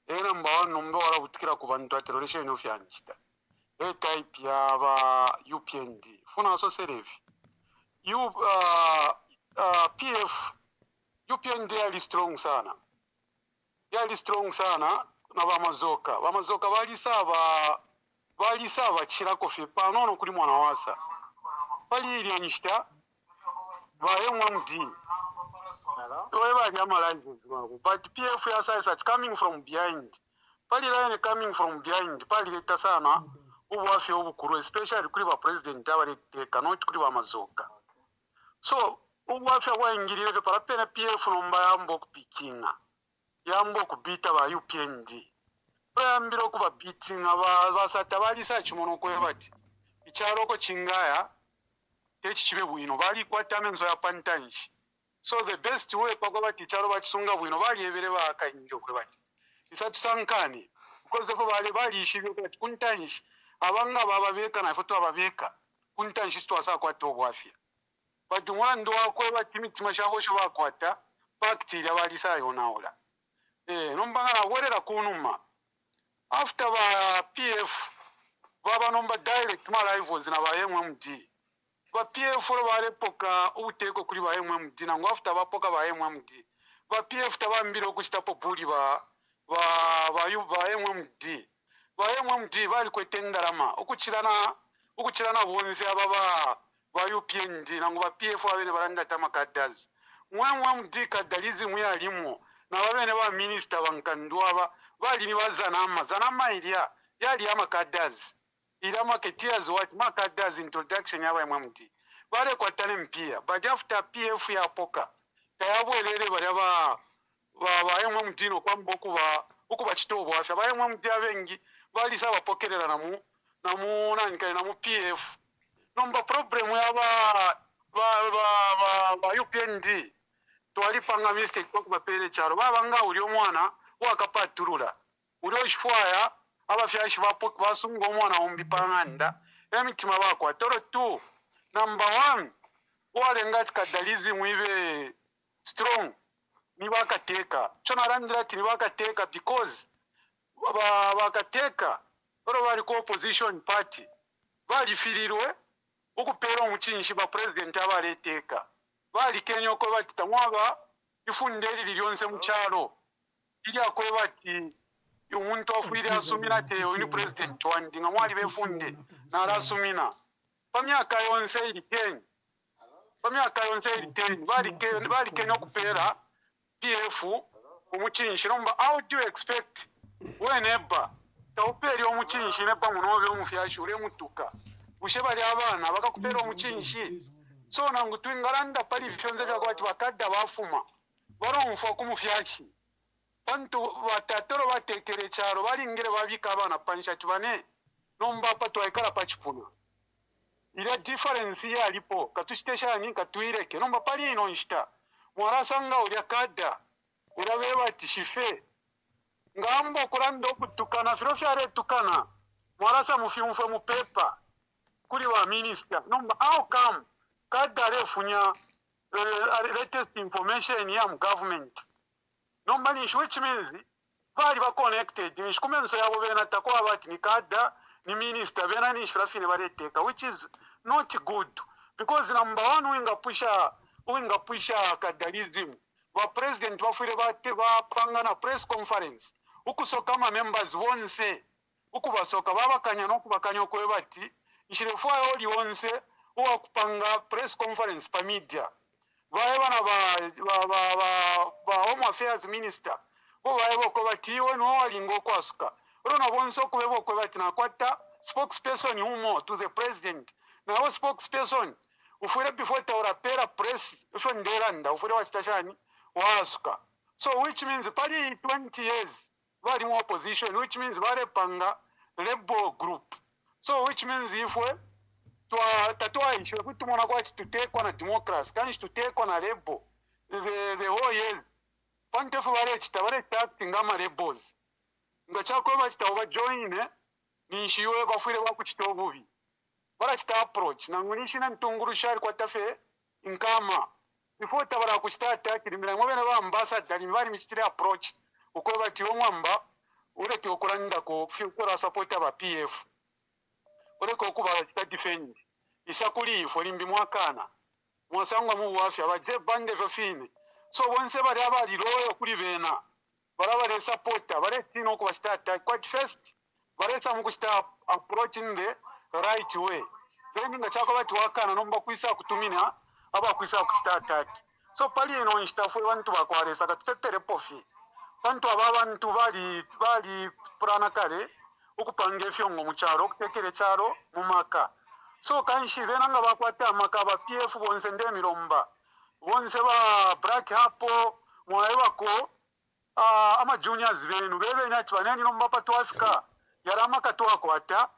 era mbawa nomba wala butikira ku bantu aterolation of yanchita. E type ya ba UPND. Funa so serevi. PF UPND yali strong sana. Yali strong sana na bamazoka. Bamazoka bali saba chirako fepa nono kuli mwana wasa. Bali ili anishita MD. But PF is coming from behind. Pali line coming from behind. Pali leta sana uwafi ubukuru, especially kuli ba president abali cannot kuli ba mazoka. So uwafi wa ingirire ke parapena PF nomba yambo kupikinga. Yambo kubita ba UPND. Bayambiro kuba beating abasata bali search mono kwebati. Icyaroko chingaya techibe bwino bali kwatamenzo ya pantanji. So the best way pagoba ticharo bachisunga bwino bali ebere bakanyinjo kwebati. Isatu sankani because ko bali ishibyo kwati kuntanji abanga bababeka na foto ababeka kuntanji twasa kwato bwafya. But mwando wakwebati mitima shabo sho bakwata bacteria bali sayo naola. Nombanga na werera kunuma. After ba PF baba nomba direct ma rivals na ba MMD. Ba PF bale poka uteko kuri ba MMD na ngo after ba poka ba MMD. Ba PF tabambiro kuchita populi ba MMD. Ba MMD bali kwetendarama ukuchirana bonse ababa ba UPND na ngo ba PF abene baranda tamakadazi. MMD kadalizmu yalimo na babene ba minister bankandwa bali ni zanama ilia yali amakadazi. Ila marketeers what marketers introduction yaba MMD. Bale kwa tane mpia. But after PF ya poka. Tayabu elele ba MMD no kwa mboku ba chitobo afya. Ba MMD abengi bali sawa pokerera namu nankale namu PF. Nomba problem ya ba UPND. Tuwali panga mistake kwa kupapele charo. Banga uli omwana wakapaturula. Uli oshifwaya abafyashi basunga omwana ombipanganda emitima bakwa toro 2 number 1 wale ngati kadalizi mwibe strong ni bakateka chona randira ti bakateka because bakateka oro bali ko opposition party bali filirwe ukupera omuchinshi ba president abaleteka bali kenyo ko bati tamwaba ifundeli lilionse muchalo ili akwebati umuntu ofwire asumina te uyu president wandi nga mwali befunde na rasumina pamyaka yonse ili Kenya bali Kenya kupera PF umuchinshi nomba how do you expect whenever tauperi omuchinshi nepa munobe omufyashi ure mutuka ushebali abana bakakupera omuchinshi so nangu twingalanda pali vyonze vya kwati bakadda bafuma baromfa kumufyashi bantu batatoro batekere charo balingire babika abana panisha tubane nomba pato aikala pachipuna ila difference ya lipo katushiteshani katuireke nomba pali ino nshita mwarasanga ulya kada ila wewa tishife ngambo kurando kutukana filofyare tukana mwarasa mufimfe mupepa kuri wa minister nomba how come kada refunya latest information ya government Nomba which means bali ba connected nishikumenso yabo bena takwa bati ni kada ni minister bena ni shirafine bareteka which is not good because number 1 winga pusha kadalism ba president bafire bate ba pangana press conference ukusoka ma members wonse ukubasoka babakanya no kubakanya ko bati ishirefo oli wonse uwa kupanga press conference pa media Vaevana ba Home Affairs Minister. Vaevo kovatiwe no walingo kwasuka. Rona bonso kubevo kwati na kwata spokesperson humo to the president. Na ho spokesperson ufure before taurapera press ife nderanda ufure wachitashani wasuka. So which means pali 20 years vari mu opposition, which means vari panga rebel group. So which means ifwe tatuaishwe kuti mona kwachi tutekwa na democracy kani tutekwa na rebel the whole years pantefu vari acting ama rebels ngachako vachita vajoine nishiwe vafwire vakuchita uvuvi varachita approach nangunishina ntunguru shari kwatafe inkama before tabara kuchita attack rimira mwene va ambassador ni vari michitira approach uko vati omwamba ureke okuranda ko fikura support aba PF ureke okuba vachita defend isakuli ifo limbi mwakana mwasangwa mu wafya baje bande fine. So bonse bari abali royo kuri bena barabare supporter bare tino ko basta attack quite first bare samu kusta approaching the right way then ngachako bati wakana nomba kuisa kutumina aba kuisa kusta attack. So pali ino instafu abantu bakwaresa katutetere pofi bantu ababantu bali purana kare okupange fyongo mu cyaro okutekere cyaro mu maka. So kanshi bena nga bakwata amaka ba PF bonse ndemiromba bonse ba black hapo mwaebako ama juniors benu bebe nyati baneni nomba patu Africa yarama katwa kwata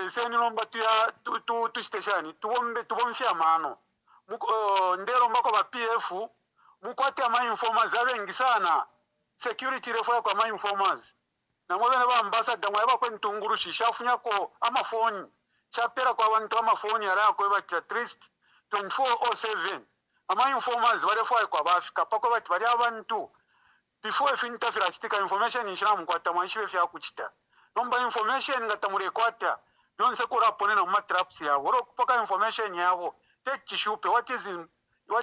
seni nomba tu station tubomfya amano ndero mbako ba PF mukwate ama informers abengi sana security refa kwa ama informers na mwabene ba ambassador mwaba kwa ntunguru shishafunya ko ama phone chapera kwa bantu ama phone yara ko ba at least 24/7 ama informers barefa kwa bafika pako bati bari abantu before if interfere chitika information inshiramu kwa tamashiwe fya kuchita nomba information ngatamure kwata donse ko rapone na matraps ya woro kupaka information yabo tekishupe what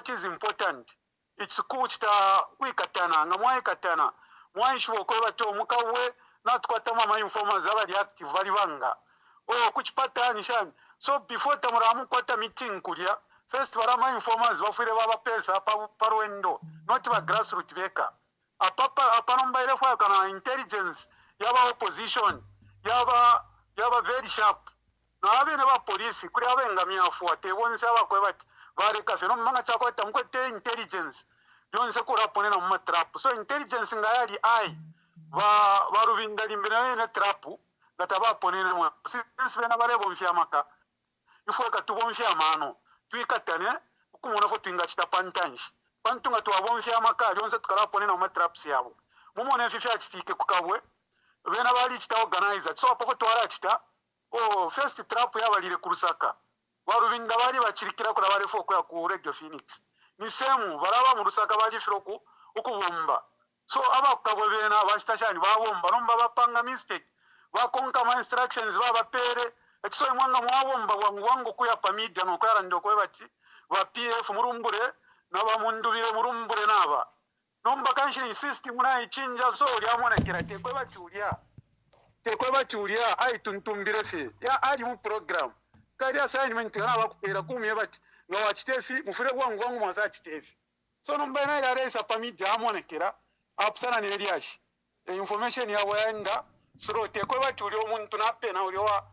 is important it's kuchita kwikatana ngamwai katana mwai shwo ko bato mukawe natkwata mama informers abali active bali banga kuchipata nishani. So before tamuramu kwata meeting kulia first barama informers bafire baba pesa parwendo not ba grassroots beka aparomba ile fwa kana intelligence yaba opposition yaba very sharp na abene ba police kuri abengamya afuate bonse abakwe bati bare kafe no manga chakwata mkwete intelligence yonse kurapone na mu trap. So intelligence ngayali ai ba rubinda limbere na trap gataba ponene mwa since bena bare bomfya maka ifo ka tubomfya mano tuikatane ukumona fo twinga chita pantanji pantunga tuwabomfya maka yonse tukara ponene na traps yabo mumone fifya chitike kukabwe bena bali chita organizer so apoko twara chita first trap yabalire kurusaka warubinda bali bachirikira kula bale fo kwa ku Radio Phoenix ni semu baraba mu rusaka bali firoku ukubomba. So abakabwe bena bashitashani babomba nomba bapanga mistake bakonka ma instructions baba pere ekso mwanga mwabomba wangu kuya pamida no kwara ndoko bati ba PF murumbure naba mundubire murumbure naba nomba kanshi system na ichinja so lyamona kirate kwe batulia ai tuntumbire fe ya ali mu program kali assignment naba kupera kumye bati no wachitefi mufure wangu mwaza chitefi. So nomba na ile resa pamida amona kira apsana ne liashi information ya waenda so tekwe batuli omuntu napena uli wa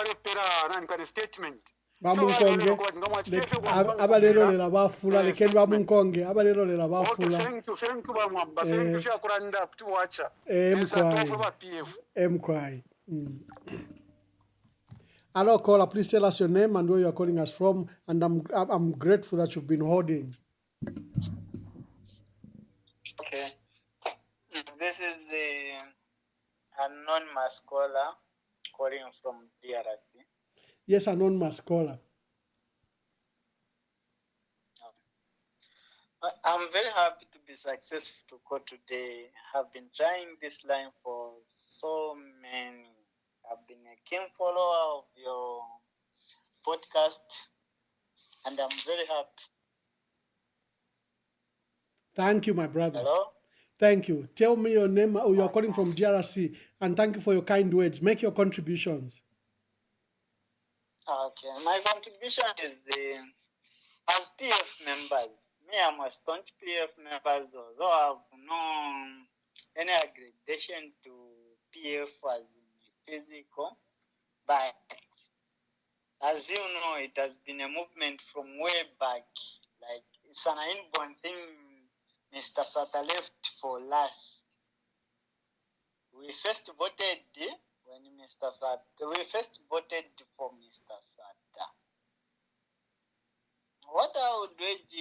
lepera nani kale statement bamunkonge abalero lela bafula lekeni bamunkonge abalero lela bafula. Thank you bamwamba thank you sha kuranda kutuwacha mkwai. Hello caller, please tell us your name and where you are calling us from, and I'm grateful that you've been holding. Okay, this is the anonymous caller calling from DRC. Yes, anonymous caller. I'm very happy to be successful to call today. I've been trying this line for so many. I've been a keen follower of your podcast, and I'm very happy. Thank you, my brother. Hello? Thank you. Tell me your name, or you are calling from GRC, and thank you for your kind words. Make your contributions. Okay, my contribution is as PF members. Me, I'm a staunch PF members, although I have no any accreditation to PF as physical, but As you know, it has been a movement from way back. Like, it's an inborn thing Mr. Sata left for last. We first voted when Mr. Sata, we first voted for Mr. Sata. What I would urge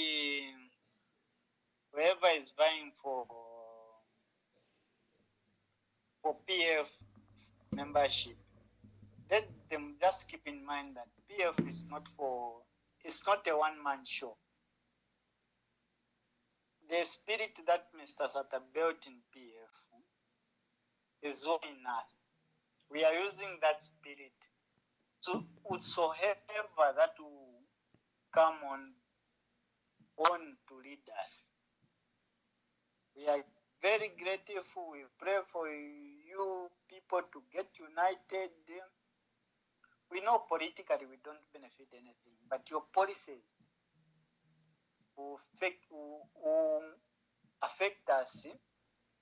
whoever is vying for PF membership, let them just keep in mind that PF is not a one-man show. The spirit that Mr. Sata built in PF is all in us. We are using that spirit to whatsoever that will come on to lead us. We are very grateful. We pray for you people to get united. We know politically we don't benefit anything, but your policies will affect us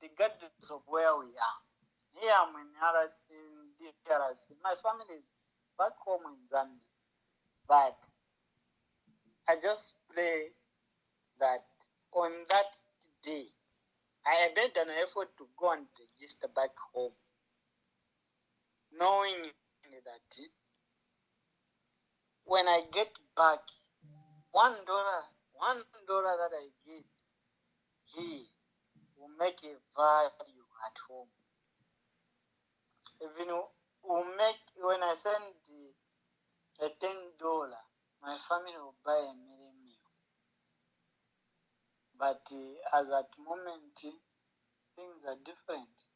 regardless of where we are. Here I'm in DRC. My family is back home in Zambia. But I just pray that on that day, I made an effort to go and register back home, knowing that when I get back, $1 that I get here will make a value at home. Even will make, when I send a $10, my family will buy a meal. But as at moment, things are different.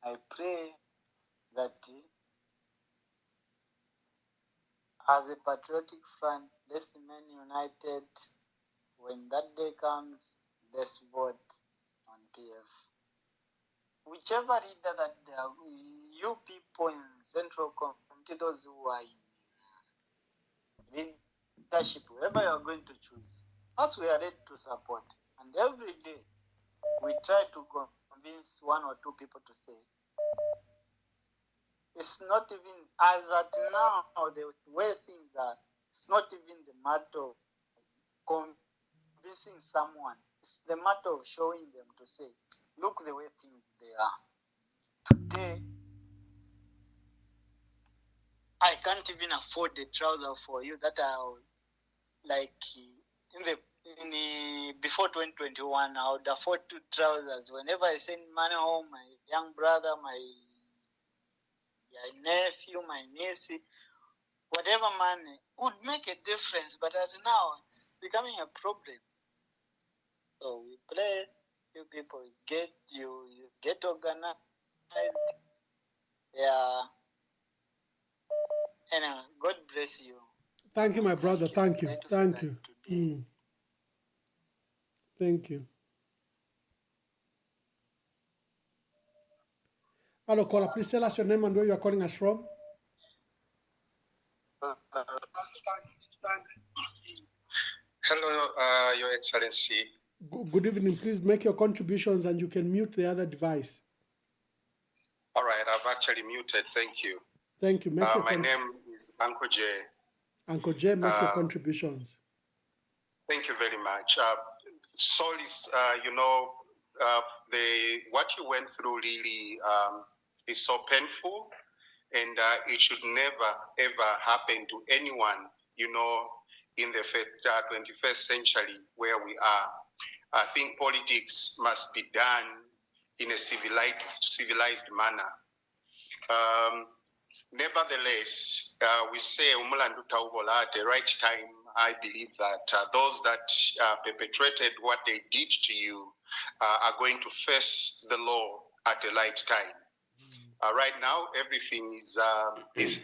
I pray that as a patriotic front, let's remain united. When that day comes, let's vote on PF. Whichever leader that you people in Central Committee, those who are in leadership, whoever you are going to choose, us we are ready to support. And every day, we try to convince one or two people to say, it's not even, as at now, the way things are, it's not even the matter of convincing someone. It's the matter of showing them to say, look the way things they are. Today, I can't even afford the trouser for you that are like before 2021. I would afford 2 trousers. Whenever I send money home, my young brother, my nephew, my niece, whatever money would make a difference. But as now, it's becoming a problem. So we pray you people get organized. Yeah. Anyway, God bless you. Thank you, my brother. Thank you. Thank you. Thank you. Hello, caller. Please tell us your name and where you are calling us from. Hello, Your Excellency. Good evening. Please make your contributions and you can mute the other device. All right, I've actually muted. Thank you. Thank you. My name is Uncle J. Uncle J, make your contributions. Thank you very much. Sorry, what you went through really is so painful, and it should never, ever happen to anyone, in the 21st century where we are. I think politics must be done in a civilized manner. Nevertheless, we say umulandu taubola at the right time. I believe that those that perpetrated what they did to you are going to face the law at the right time. Right now, everything is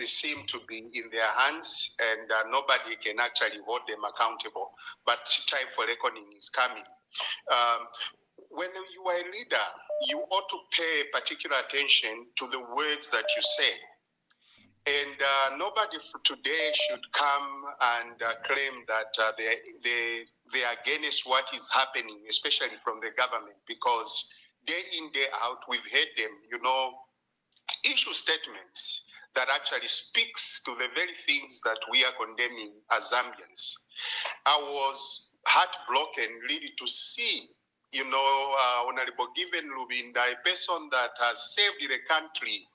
seem to be in their hands, and nobody can actually hold them accountable. But time for reckoning is coming. When you are a leader, you ought to pay particular attention to the words that you say. And nobody today should come and claim that they are against what is happening, especially from the government, because day in, day out, we've heard them, issue statements that actually speaks to the very things that we are condemning as Zambians. I was heartbroken really to see, Honorable Given Lubinda, a person that has saved the country,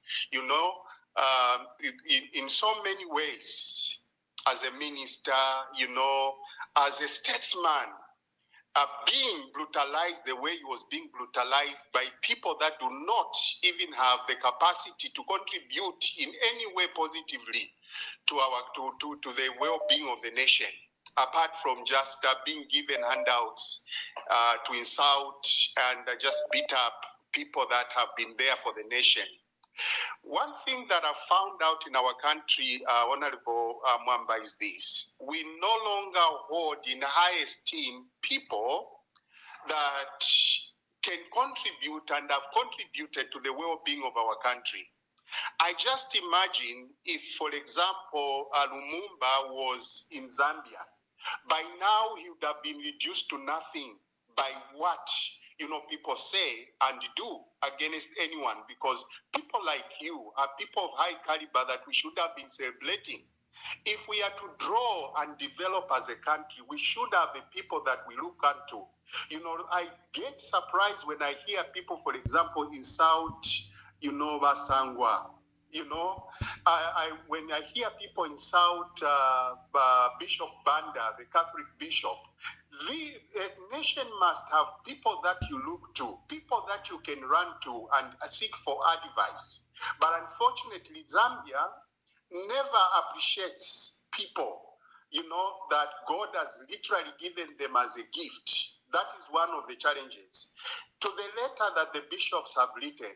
in so many ways, as a minister, as a statesman, being brutalized the way he was being brutalized by people that do not even have the capacity to contribute in any way positively to the well-being of the nation, apart from just being given handouts to insult and just beat up people that have been there for the nation. One thing that I found out in our country, Honorable Mwamba, is this. We no longer hold in high esteem people that can contribute and have contributed to the well-being of our country. I just imagine if, for example, Lumumba was in Zambia, by now he would have been reduced to nothing by what people say and do against anyone, because people like you are people of high caliber that we should have been celebrating. If we are to draw and develop as a country, we should have the people that we look unto. I get surprised when I hear people, for example, insult, Basangwa. When I hear people insult Bishop Banda, the Catholic bishop, the nation must have people that you look to, people that you can run to and seek for advice. But unfortunately, Zambia never appreciates people, that God has literally given them as a gift. That is one of the challenges. To the letter that the bishops have written,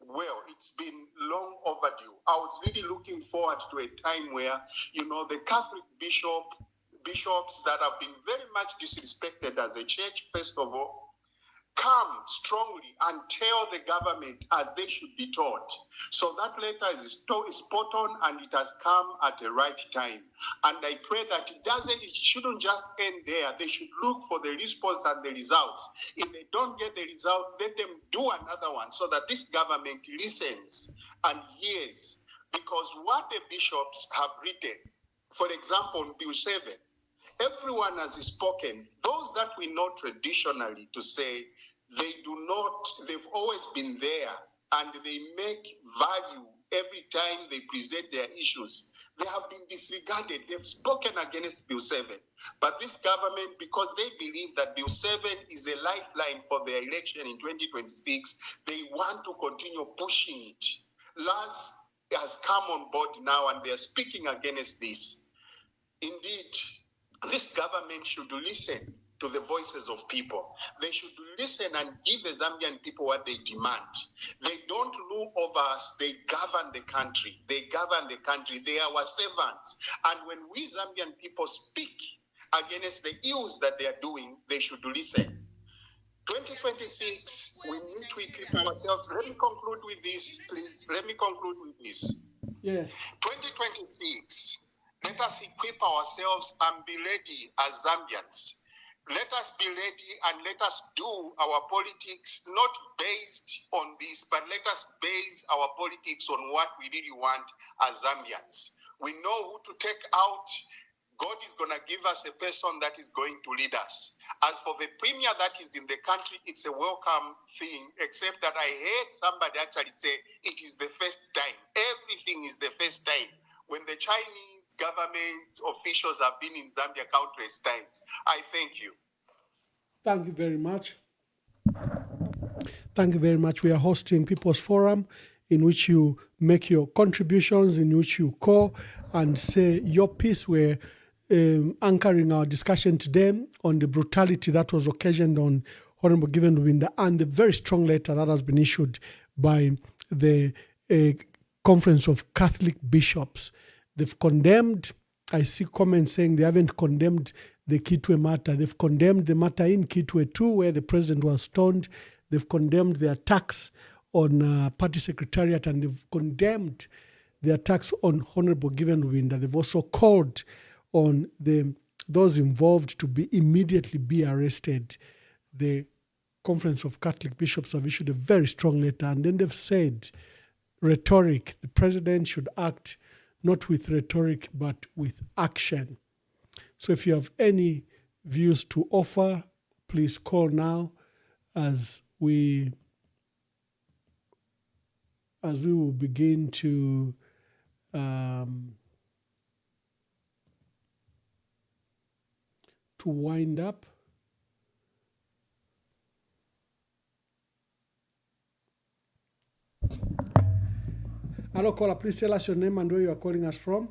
well, it's been long overdue. I was really looking forward to a time where, the Catholic bishops that have been very much disrespected as a church, first of all, come strongly and tell the government as they should be taught. So that letter is spot on, and it has come at the right time. And I pray that it shouldn't just end there. They should look for the response and the results. If they don't get the result, let them do another one so that this government listens and hears. Because what the bishops have written, for example, on Bill 7, everyone has spoken. Those that we know traditionally to say they've always been there and they make value every time they present their issues. They have been disregarded. They've spoken against Bill 7. But this government, because they believe that Bill 7 is a lifeline for their election in 2026, they want to continue pushing it. Last has come on board now and they're speaking against this. Indeed, this government should listen to the voices of people. They should listen and give the Zambian people what they demand. They don't rule over us. They govern the country. They govern the country. They are our servants. And when we Zambian people speak against the ills that they are doing, they should listen. 2026, we need to equip ourselves. Let me conclude with this, please. Let me conclude with this. Yes. 2026, let us equip ourselves and be ready as Zambians. Let us be ready and let us do our politics not based on this, but let us base our politics on what we really want as Zambians. We know who to take out. God is going to give us a person that is going to lead us. As for the premier that is in the country, it's a welcome thing, except that I heard somebody actually say it is the first time. Everything is the first time. When the Chinese government officials have been in Zambia countless times. I thank you. Thank you very much. Thank you very much. We are hosting People's Forum, in which you make your contributions, in which you call and say your piece. We're anchoring our discussion today on the brutality that was occasioned on Honorable Given Lubinda and the very strong letter that has been issued by the Conference of Catholic Bishops. They've condemned, I see comments saying they haven't condemned the Kitwe matter. They've condemned the matter in Kitwe too, where the president was stoned. They've condemned the attacks on party secretariat, and they've condemned the attacks on Honorable Given Lubinda. They've also called on those involved to be immediately be arrested. The Conference of Catholic Bishops have issued a very strong letter, and then they've said rhetoric. The president should act not with rhetoric, but with action. So if you have any views to offer, please call now as we will begin to wind up. Hello, caller. Please tell us your name and where you are calling us from.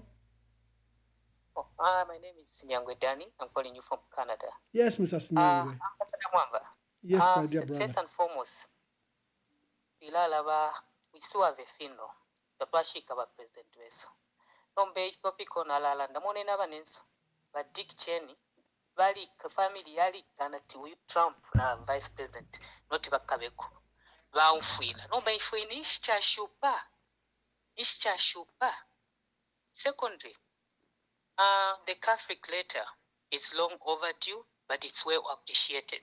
My name is Sinyangwe Dani. I'm calling you from Canada. Yes, Mr. Sinyangwe. Yes, my dear brother. First and foremost, we still have a funeral. The Pashika of President Weso. Don't be topic on Alala. The money never names. But Dick Cheney, Valley family, Yali, Ganati, Trump, na Vice President, not Kabeko. Vaufwila. No, by finish Chashupa. Secondly, the Catholic letter is long overdue, but it's well appreciated.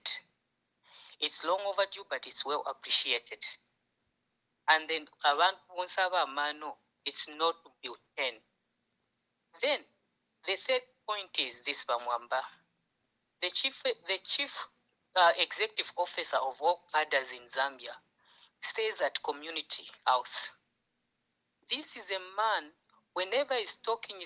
It's long overdue, but it's well appreciated. And then around Monsaba Mano, it's not built in. Then the third point is this, Bamwamba. The chief executive officer of all cadres in Zambia stays at community house. This is a man, whenever he's talking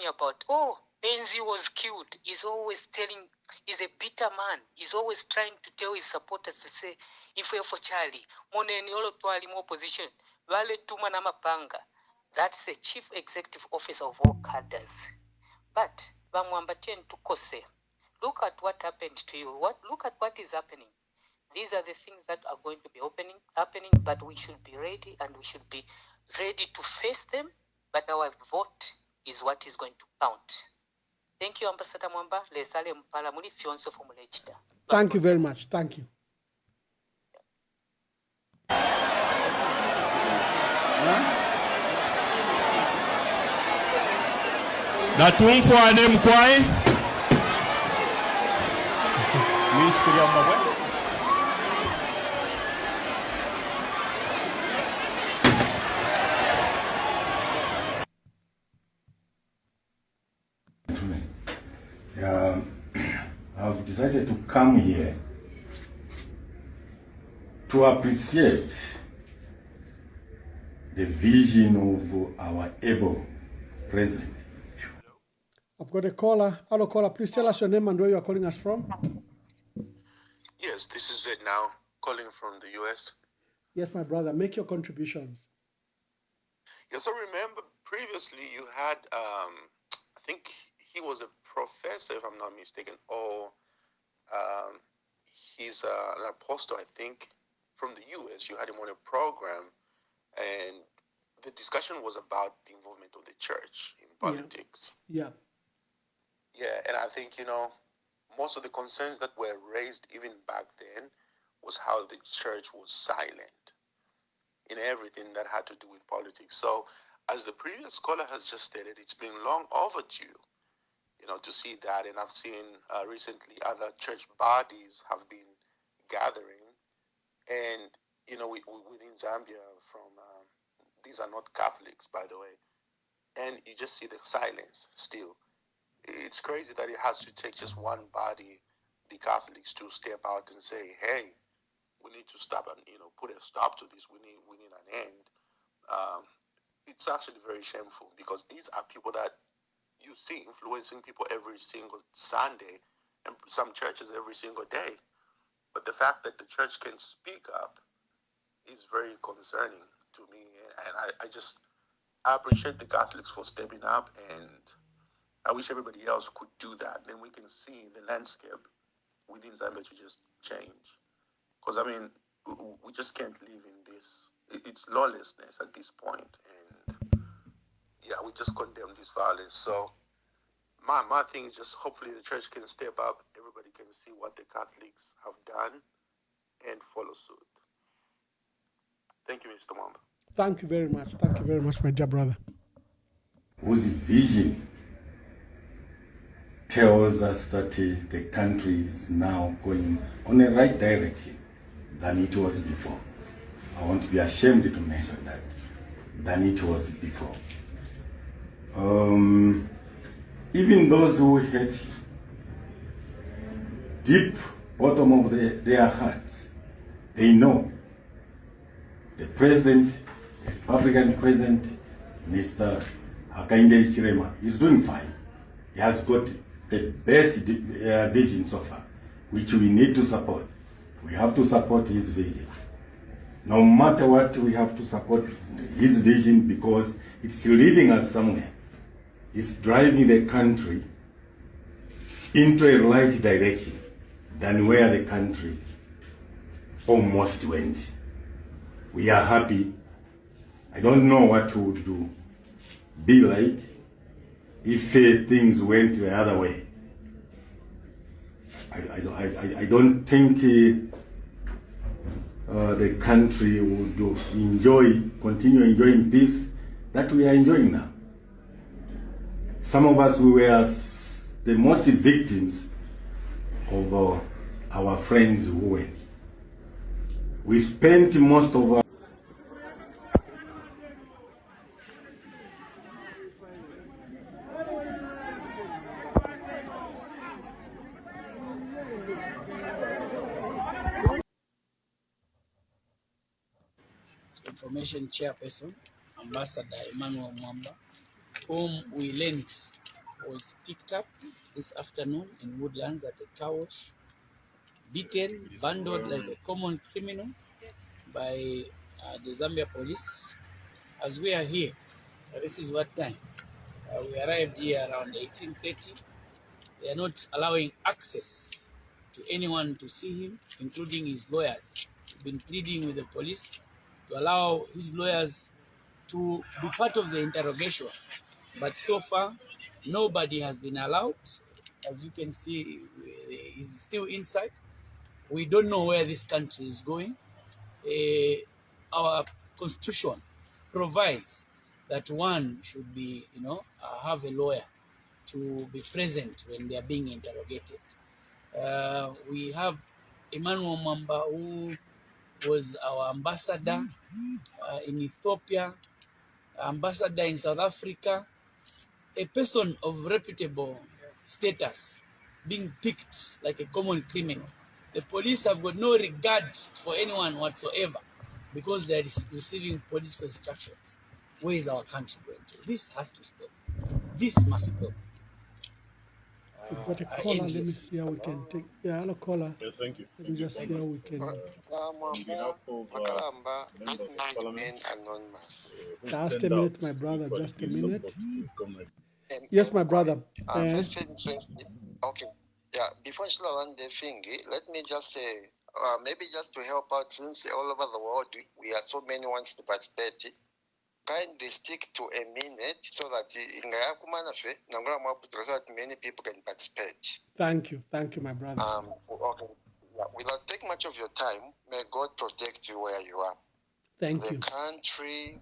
about, oh, Benzi was killed. He's always telling, he's a bitter man. He's always trying to tell his supporters to say, if we're for Charlie, more position, that's the chief executive officer of all cadres. But, look at what happened to you. Look at what is happening. These are the things that are going to be happening, but we should be ready and we should be ready to face them. But our vote is what is going to count. Thank you, Ambassador Mwamba. Thank you very much. Thank you. Natumfwane mkwai. Nisikulia mabwe. I've decided to come here to appreciate the vision of our able president. I've got a caller. Hello, caller. Please tell us your name and where you are calling us from. Yes, this is it now, calling from the U.S. Yes, my brother. Make your contributions. Yes, I remember previously you had, I think he was a professor, if I'm not mistaken, or he's an apostle, I think, from the U.S. You had him on a program, and the discussion was about the involvement of the church in politics. Yeah. And I think, most of the concerns that were raised even back then was how the church was silent in everything that had to do with politics. So, as the previous caller has just stated, it's been long overdue, to see that. And I've seen recently other church bodies have been gathering, and, within Zambia these are not Catholics, by the way, and you just see the silence still. It's crazy that it has to take just one body, the Catholics, to step out and say, hey, we need to stop and, put a stop to this. We need an end. It's actually very shameful, because these are people that you see influencing people every single Sunday, and some churches every single day. But the fact that the church can speak up is very concerning to me. And I appreciate the Catholics for stepping up, and I wish everybody else could do that. Then we can see the landscape within Zambia to just change. Because, we just can't live in this. It's lawlessness at this point. And, we just condemn this violence. So, my thing is just hopefully the church can step up. Everybody can see what the Catholics have done and follow suit. Thank you, Mr. Mwamba. Thank you very much. Thank you very much, my dear brother. Whose vision tells us that the country is now going on the right direction than it was before. I won't be ashamed to mention that. than it was before. Even those who hate deep bottom of their hearts, they know the president, the Republican president, Mr. Hakainde Hichilema, is doing fine. He has got the best vision so far, which we need to support. We have to support his vision. No matter what, we have to support his vision because it's leading us somewhere. It's driving the country into a right direction than where the country almost went. We are happy. I don't know what would be like if things went the other way. I don't think the country would continue enjoying peace that we are enjoying now. Some of us, we were the most victims of our friends who went. We spent most of our Information Chairperson, Ambassador Emmanuel Mwamba, whom we learned was picked up this afternoon in Woodlands at a car wash, beaten, bundled like a common criminal by the Zambia police. As we are here, this is what time. We arrived here around 18:30. They are not allowing access to anyone to see him, including his lawyers. We've been pleading with the police to allow his lawyers to be part of the interrogation. But so far, nobody has been allowed. As you can see, he's still inside. We don't know where this country is going. Our constitution provides that one should be, have a lawyer to be present when they are being interrogated. We have Emmanuel Mwamba, who was our ambassador in Ethiopia, ambassador in South Africa, a person of reputable status, being picked like a common criminal. The police have got no regard for anyone whatsoever because they are receiving political instructions. Where is our country going to? This has to stop. This must stop. We've got a caller. Let me see how we can take. Yeah, hello, caller. Yes, thank you. Let me just see how we can. On behalf of members of Parliament, Just a minute, my brother. Just a minute. Yes, my brother. Okay. Yeah. Before Shila the thing, let me just say, maybe just to help out, since all over the world we are so many wants to participate. Kindly stick to a minute so that many people can participate. Thank you, my brother. Okay. Yeah. Without taking much of your time, may God protect you where you are. Thank you. The country,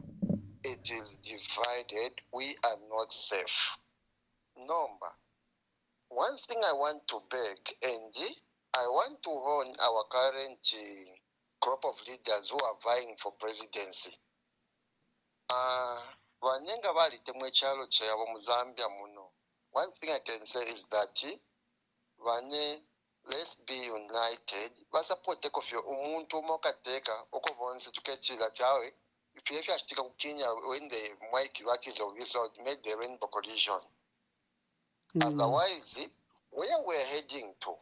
it is divided. We are not safe. Number one thing I want to beg, Andy, I want to warn our current crop of leaders who are vying for presidency. Vanyenga valitemwe chalo chabo mu Zambia muno. One thing I can say is that let's be united. Basappote kofio umuntu mokateka okobonse tuketira chawe. If you have to Kenya when the Mike Rakis of this world made the rainbow collision. Otherwise, where we're heading to?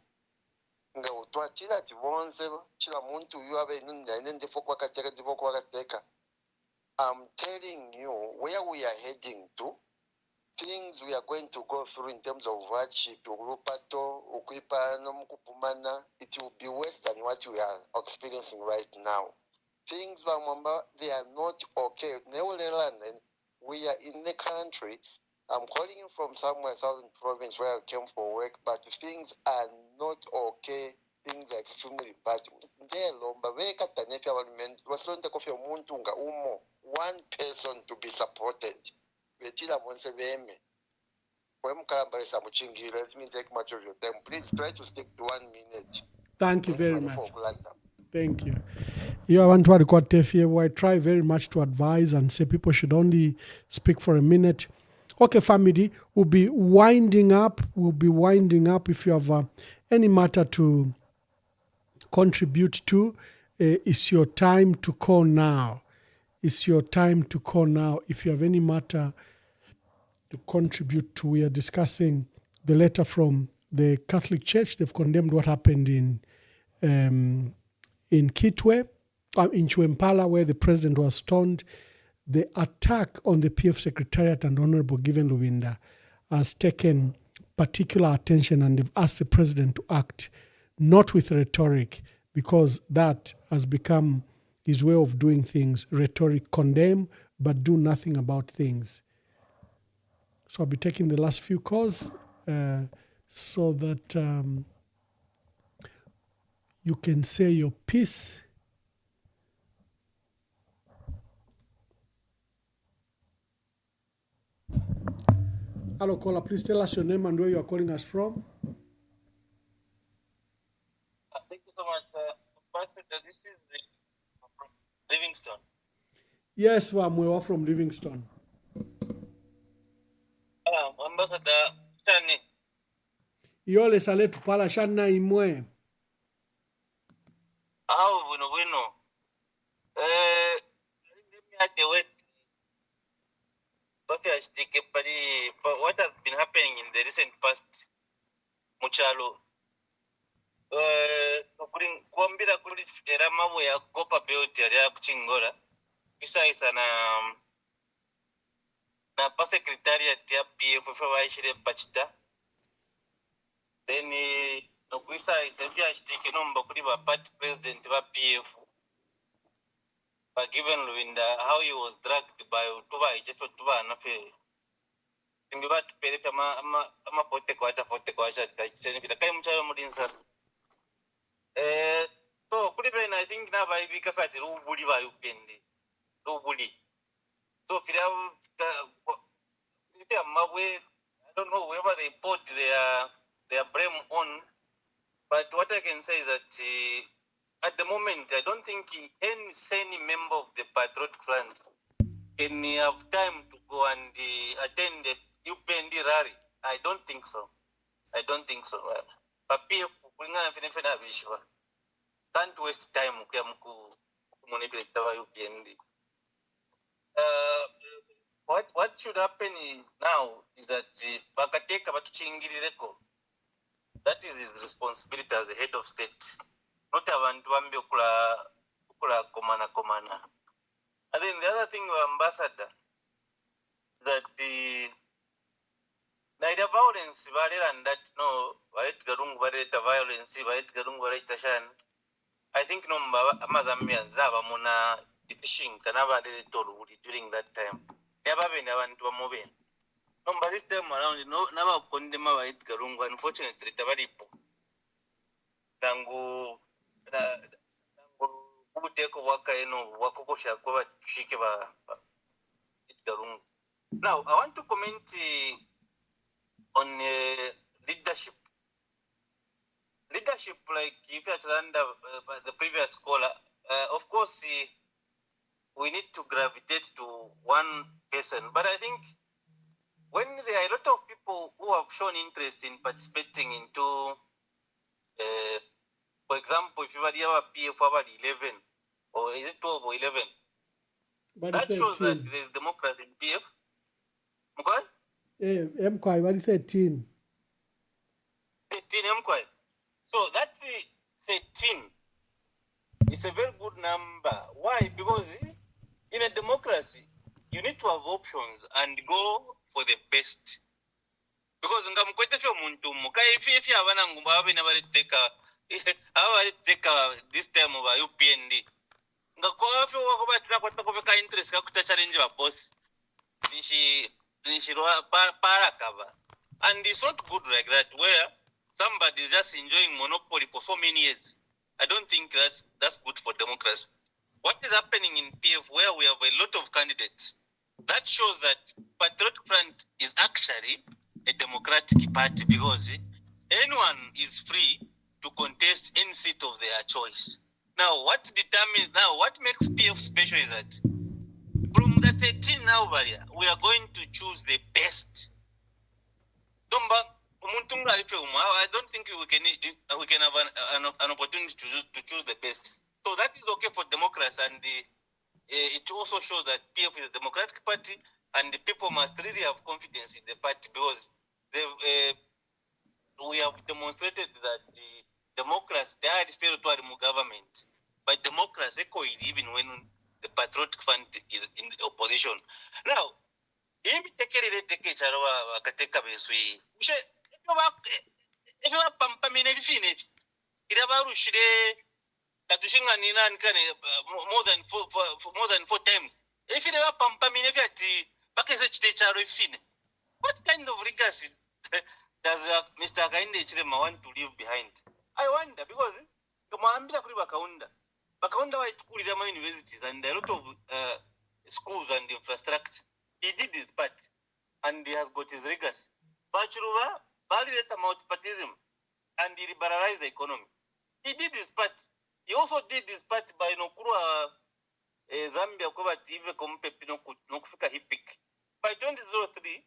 Nga utwachira tibonse chila muntu yuabe nende fokwa kateka. I'm telling you where we are heading to, things we are going to go through in terms of hardship, it will be worse than what we are experiencing right now. Things, they are not okay. We are in the country. I'm calling you from somewhere, southern province, where I came for work, but things are not okay. Things are extremely bad. One person to be supported. Let me take much of your time. Please try to stick to 1 minute. Thank you very much. Thank you. You want to record TFA. I try very much to advise and say people should only speak for a minute. Okay, family, we'll be winding up. If you have any matter to contribute to, it's your time to call now. It's your time to call now. If you have any matter to contribute to, we are discussing the letter from the Catholic Church. They've condemned what happened in Kitwe, in Chwempala, where the president was stoned. The attack on the PF Secretariat and Honorable Given Luwinda has taken particular attention, and they've asked the president to act, not with rhetoric, because that has become his way of doing things. Rhetoric, condemn, but do nothing about things. So I'll be taking the last few calls so that you can say your piece. Hello, caller. Please tell us your name and where you are calling us from. Thank you so much, sir. This is from Livingstone. Yes, we are from Livingstone. Ambassador Shani. Yole sale tupala shana imwe. Bueno. Let me add the word. What has been happening in the recent past, Muchalo? Kuambira kuli era mawe ya kopa beauty ya kuchingora. Isa na pa secretariat ya PF waishire pachita. Then no kuisa isa ashtike nomba kuli ba party president wa PF. Given Luwinda how he was dragged by Tuba Ijeto Tuba Nafe. Timbibat Peripa ama pote kwacha kacheni kai mchalo mudinsa. So kulipe I think na by bikafati rubuli ba yupendi. Rubuli. So fila mawe I don't know whether they put their blame on, but what I can say is that at the moment, I don't think any sane member of the Patriotic Front can have time to go and attend the UPND rally. I don't think so. Papi can't waste time to monitor the UPND. What should happen now is that Bakateka Batuchingireko, that is his responsibility as the head of state. Not abantu bambi okula komana. And then the other thing, ambassador, that the violence and that no violence I think no Amazamians muna fishing during that time. No, this time around never condemn unfortunately Tangu now, I want to comment on leadership. Leadership, like if you under the previous caller, of course, we need to gravitate to one person. But I think when there are a lot of people who have shown interest in participating into for example, if you have a PF about 11, or is it 12 or 11? But that shows that there is democracy in PF. Okay? MQI, what is 13? 13 MQI. So that's 13. It's a very good number. Why? Because in a democracy, you need to have options and go for the best. Because if you have an angumba, never take this time over UPND. Interest challenge boss. And it's not good like that, where somebody is just enjoying monopoly for so many years. I don't think that's good for democracy. What is happening in PF, where we have a lot of candidates, that shows that Patriotic Front is actually a democratic party, because anyone is free to contest any seat of their choice. Now, what determines now, what makes PF special is that from the 13 now, we are going to choose the best. I don't think we can have an opportunity to choose the best. So that is okay for democracy, and it also shows that PF is a democratic party, and the people must really have confidence in the party because we have demonstrated that the democracy, they are spiritual government, but democracy even when the Patriotic Front is in the opposition. Now, if you take more than four times. If you never pampamine, what kind of legacy does Mr. Akainde Chirema want to leave behind? I wonder because Bakaunda were universities and a lot of schools and infrastructure. He did his part and he has got his legacy. Bachuruva validated multipartyism and he liberalized the economy. He did his part. He also did his part by Nokura Zambia Kovative Kompepi Nokufika Hipik. By 2003,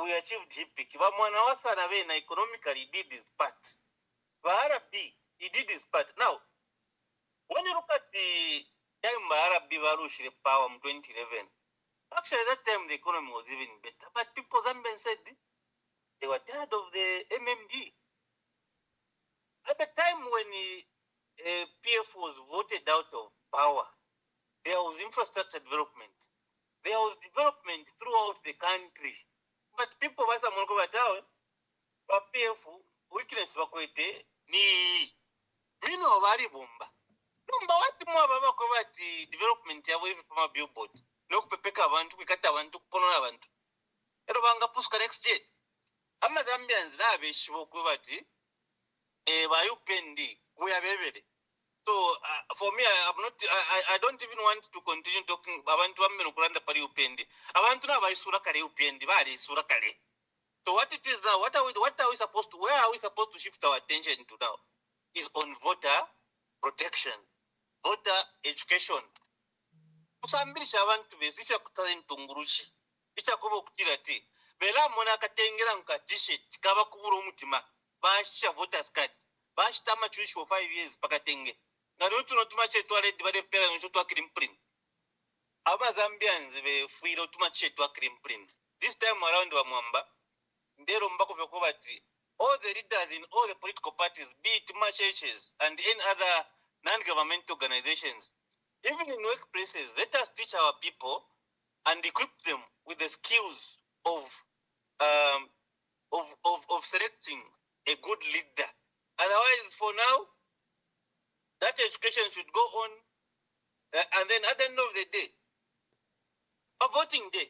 we achieved Hipik. Vamwana Wasaravena economically did his part. Vaharabi, he did his part. Now, when you look at the time Vaharabi Varush power in 2011, actually at that time the economy was even better. But people Zambian said they were tired of the MMD. At the time when PF was voted out of power, there was infrastructure development. There was development throughout the country. But people were saying, PF, weakness wakwete ni bino bali bomba. Numba wati mwa baba kwa development ya wewe from a billboard. Nokupepeka abantu, kwikata abantu, kuponora abantu. Ero banga puska next year. Ama Zambians na beshibo kwa bati bayupendi kuya bebele. So for me, I don't even want to continue talking abantu bambe nokulanda pali upendi. Abantu na baisura kale upendi, bali isura kale. So what it is now, what are we supposed to, where are we supposed to shift our attention to now? Is on voter protection, voter education. Kusambirisha abantu besisha kutali ntungurushi. Bicha kubo kutirati. Bela mona katengera nka t-shirt kaba kubura umutima. Basha voters card. Basha tama chuishi for 5 years pakatenge. Ngari utu no tumache toilet bade pera no shotwa krimprin. Aba Zambians be fuiro tumache twa krimprin. This time around wa mwamba all the leaders in all the political parties, be it churches and any other non-governmental organizations, even in workplaces, let us teach our people and equip them with the skills of selecting a good leader. Otherwise, for now, that education should go on, and then at the end of the day, a voting day.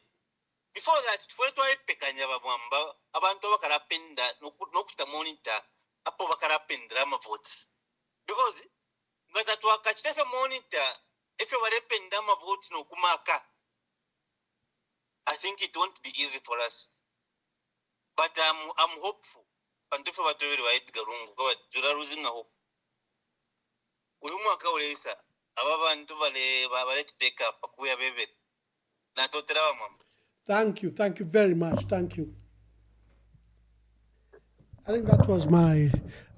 Before that, abantu bakarapenda nokuta monitor apo bakarapendera votes because ngata twakachitefe monitor if you warependa votes nokumaka. I think it won't be easy for us, but I'm hopeful. And if we do right, we are losing hope. Uyu mwaka ulesa ababantu bale take up kuya bebe na totera mama. Thank you very much. Thank you. I think that was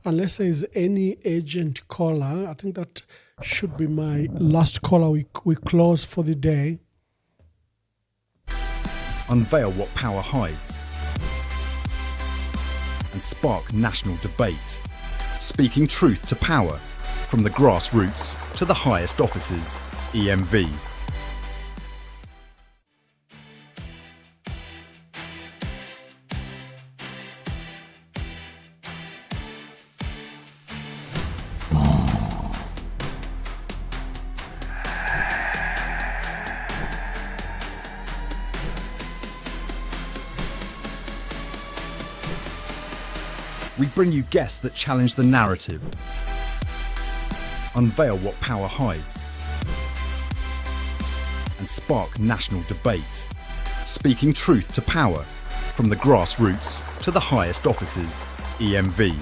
unless there is any agent caller, I think that should be my last caller. We close for the day. Unveil what power hides and spark national debate. Speaking truth to power from the grassroots to the highest offices. EMV. We bring you guests that challenge the narrative, unveil what power hides, and spark national debate. Speaking truth to power, from the grassroots to the highest offices. EMV.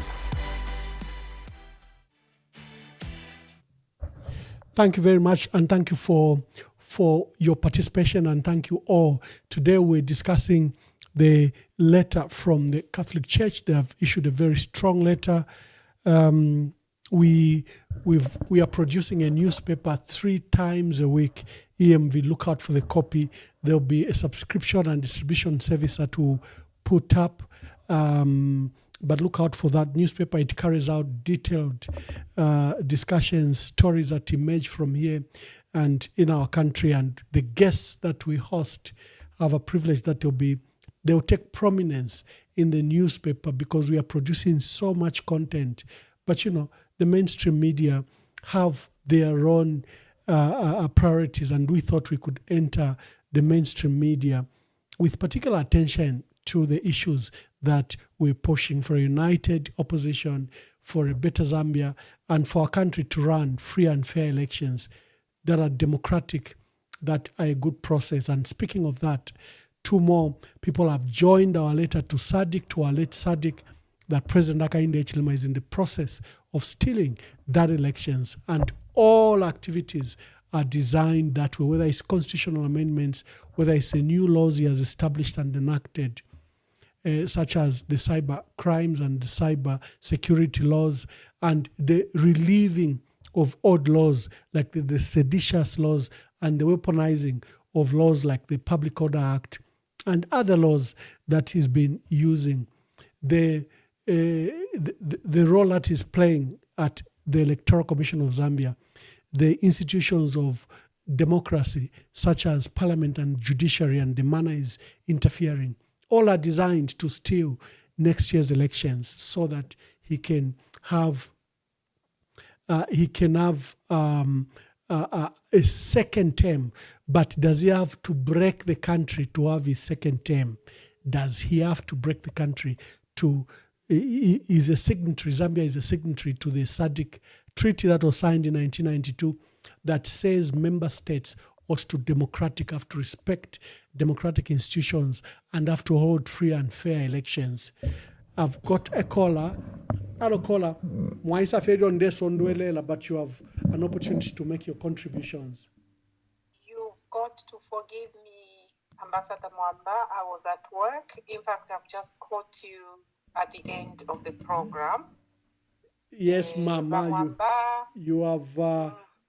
Thank you very much, and thank you for your participation, and thank you all. Today we're discussing the letter from the Catholic Church. They have issued a very strong letter. We are producing a newspaper 3 times a week. EMV, look out for the copy. There'll be a subscription and distribution service that will put up. But look out for that newspaper. It carries out detailed discussions, stories that emerge from here and in our country. And the guests that we host have a privilege that they'll take prominence in the newspaper because we are producing so much content. But, the mainstream media have their own priorities, and we thought we could enter the mainstream media with particular attention to the issues that we're pushing for a united opposition, for a better Zambia, and for our country to run free and fair elections that are democratic, that are a good process. And speaking of that, 2 more people have joined our letter to SADC, to our late SADC, that President Hakainde Hichilema is in the process of stealing that elections. And all activities are designed that way, whether it's constitutional amendments, whether it's the new laws he has established and enacted, such as the cyber crimes and the cyber security laws, and the relieving of odd laws like the seditious laws and the weaponizing of laws like the Public Order Act and other laws that he's been using. The role that he's playing at the Electoral Commission of Zambia, the institutions of democracy, such as parliament and judiciary, and the manner he's interfering, all are designed to steal next year's elections so that he can have a second term. But does he have to break the country to have his second term? Does he have to break the country to... Is a signatory, Zambia is a signatory to the SADC treaty that was signed in 1992 that says member states ought to have to respect democratic institutions and have to hold free and fair elections. I've got a caller. Hello, caller. But you have an opportunity to make your contributions. You've got to forgive me, Ambassador Mwamba. I was at work. In fact, I've just caught you at the end of the program. Yes, Mama. You have.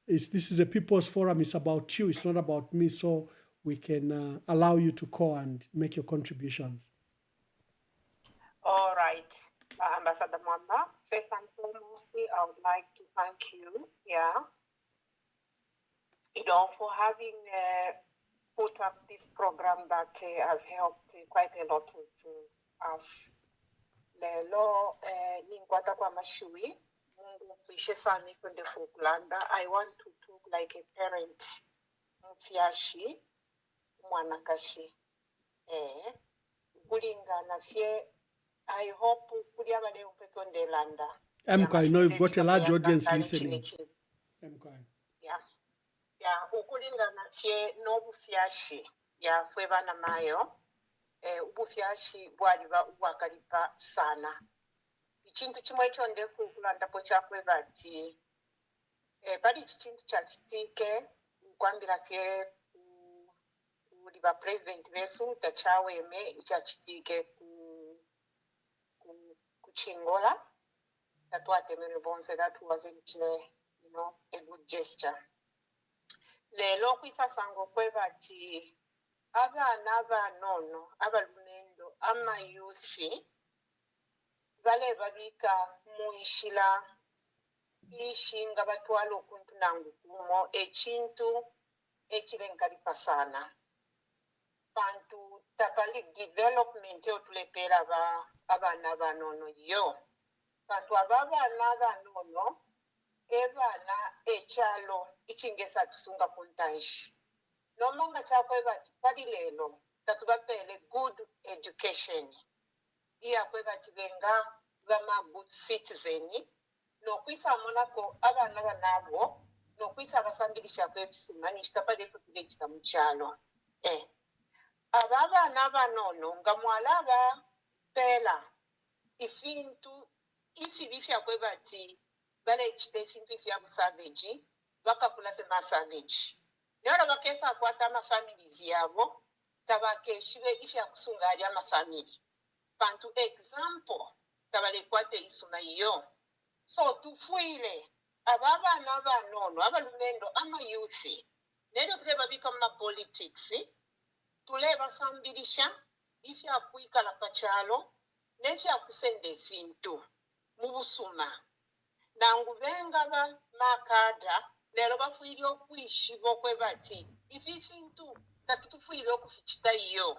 This is a people's forum. It's about you. It's not about me. So we can allow you to call and make your contributions. All right, Ambassador Mwamba. First and foremost, I would like to thank you. For having put up this program that has helped quite a lot of us. Lelo ninkwata kwa mashui Mungu mfishe sana kwende kukulanda. I want to talk like a parent mfiashi mwanakashi kulinga na fye. I hope kulia bale mfekonde landa. MK, I know you've got a large audience listening. MK. Ukulinga na fye no bufiashi fwe bana mayo. Ubufyashi bwali bwakalipa sana. Ikintu kimwe ekyo ndefu kulandapo kyakwe bati bali kintu kya kitike kwambira fye kuli ba president besu takyaweme kya kitike ku Chingola tatwatemere bonse. That wasn't a good gesture. Lelo kwisasango kwe bati abana abanono abalunendo amayuthi bale babika muishila ishinga batwala okuntu nangu kumo ekintu ekirenkalipa sana bantu tapali development otulepera abana abanono yo bantu abana abanono ebana ekyalo ichingesa tusunga kuntanshi nomanga chakwe bati pali lelo tatubapele good education iyakwe bati benga bama good citizen nokwisa monako abana banabo nokwisa basambilisha kwebisima nishitapale futile chita mchalo abana abanono nga mwalaba pela ifintu ifibifya kwe bati bale chite ifintu ifya savage bakakula fe masavage nero bakesa akwata amafamilies yabo tabakeshibe ife akusunga ali amafamili pantu example tabalekwate isuna iyo so tufuile ababana abanono abalumendo amayuthi neryo tuleba bikama mapolitics tuleba sambirisha ife akuikala pachalo nefe akusenda efintu mu busuma nangubenga ba makada lero bafuile okwishiba okwe bati ife ifintu takitufuile okufichita iyo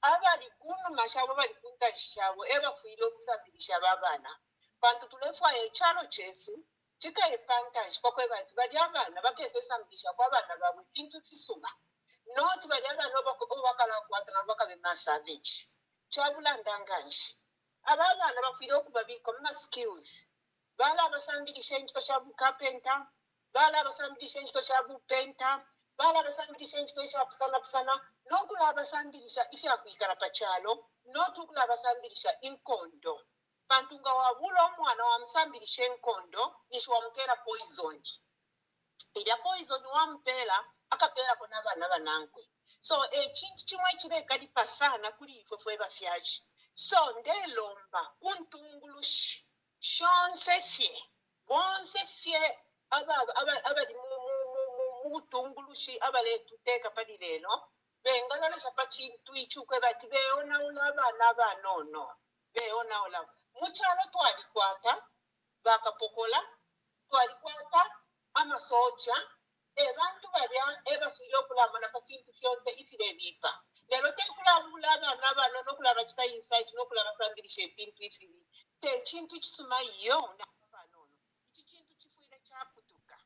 abali kuno mashabo bali kuntashabo ebafuile okusambirisha babana pantu tulefa echalo chesu chika epantage kokwe bati bali abana bakesesambisha kwa bana babwe fintu fisuma not bali abana obakala kwatana bakabe masavage chabula ndanganshi ababana bafuile okubabika mu skills bala abasambirisha ekito kya carpenter bala abasambirisha ekito kya painter bala abasambirisha ekito kya pusana nokula abasambirisha ife akuikala pachalo notukula abasambirisha inkondo bantu nga wabula omwana wamusambirisha enkondo nishiwamukera poison ila poison wampera akapera kona abana banangwe so ekintu kimwe ekireka pasana kuli ifwe fwe bafyaji so ndelomba untungulushi shonse fye abali mu butungulushi abaletuteka pali leno bengalolesha pa kintu ichukwe bati beonaula abana abanono beonaula muchalo twalikwata bakapokola twalikwata amasoja bantu balya ebafiire okulamula pa kintu kyonse ifire bipa lero tekulabula abana abanono okulaba kita insight n'okulabasambirisha ebintu ifiri tekintu kisuma yo n'abanono iki kintu kifuire kyakutuka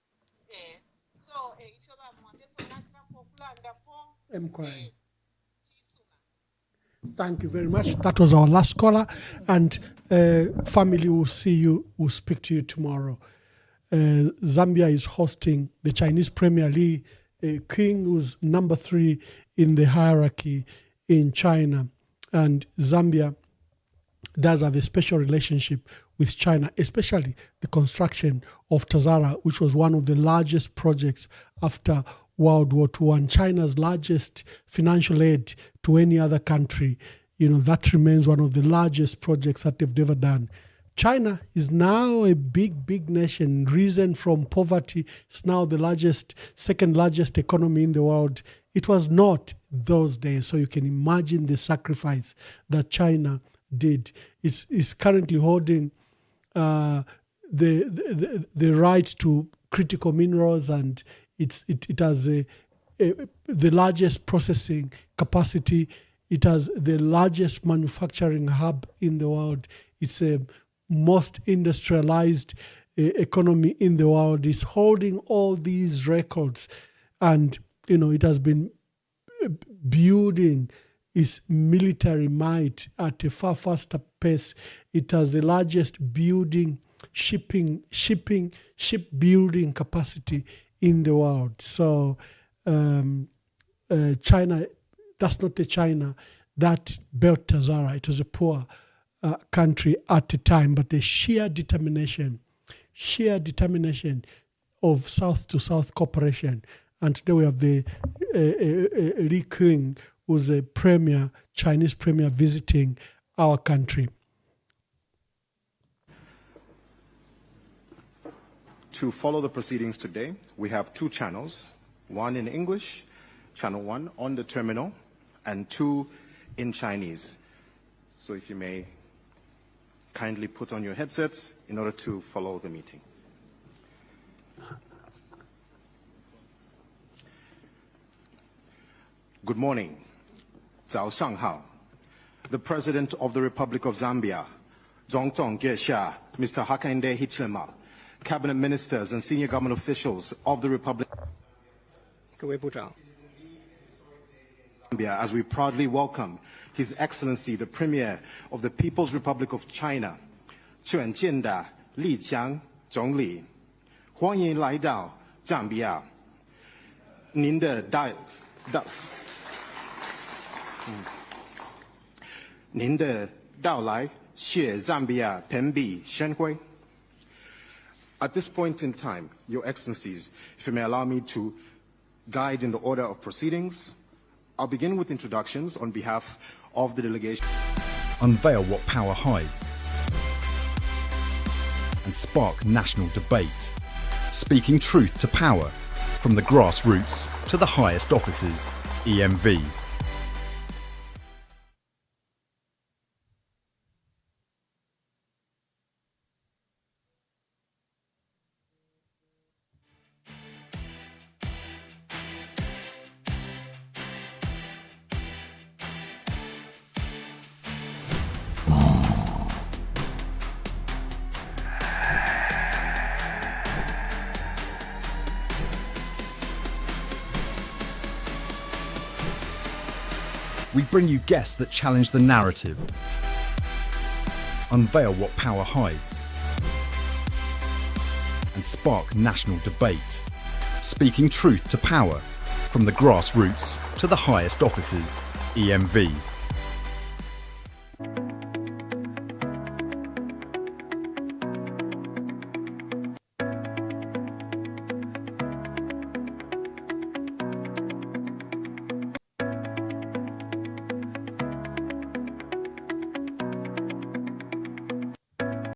so ifyo bamwandefo natirafu okulandapo Thank you very much. That was our last caller, and family will see you, will speak to you tomorrow. Zambia is hosting the Chinese Premier Li King, who's number 3 in the hierarchy in China. And Zambia does have a special relationship with China, especially the construction of Tazara, which was one of the largest projects after World War II and China's largest financial aid to any other country. You know, that remains one of the largest projects that they've ever done. China is now a big nation, risen from poverty. It's now the second largest economy in the world. It was not those days, so you can imagine the sacrifice that China did. It's currently holding the right to critical minerals, and it has the largest processing capacity. It has the largest manufacturing hub in the world. It's a most industrialized economy in the world. It's holding all these records, and it has been building its military might at a far faster pace. It has the largest shipbuilding capacity in the world. So China, that's not the China that built Tazara. It was a poor country at the time, but the sheer determination of South-to-South cooperation. And today we have the Li King, who's a Chinese premier visiting our country. To follow the proceedings today, we have 2 channels, one in English, channel 1 on the terminal, and 2 in Chinese. So if you may kindly put on your headsets in order to follow the meeting. Good morning. 早上好. The President of the Republic of Zambia, 总统阁下 Mr. Hakainde Hichilema, Cabinet Ministers and senior government officials of the Republic of Zambia, as we proudly welcome His Excellency, the Premier of the People's Republic of China, 尊敬的李强总理，欢迎来到赞比亚。您的到来使赞比亚蓬荜生辉。At this point in time, Your Excellencies, if you may allow me to guide in the order of proceedings, I'll begin with introductions on behalf of the delegation. Unveil what power hides and spark national debate. Speaking truth to power, from the grassroots to the highest offices. EMV. We bring you guests that challenge the narrative, unveil what power hides, and spark national debate. Speaking truth to power, from the grassroots to the highest offices. EMV.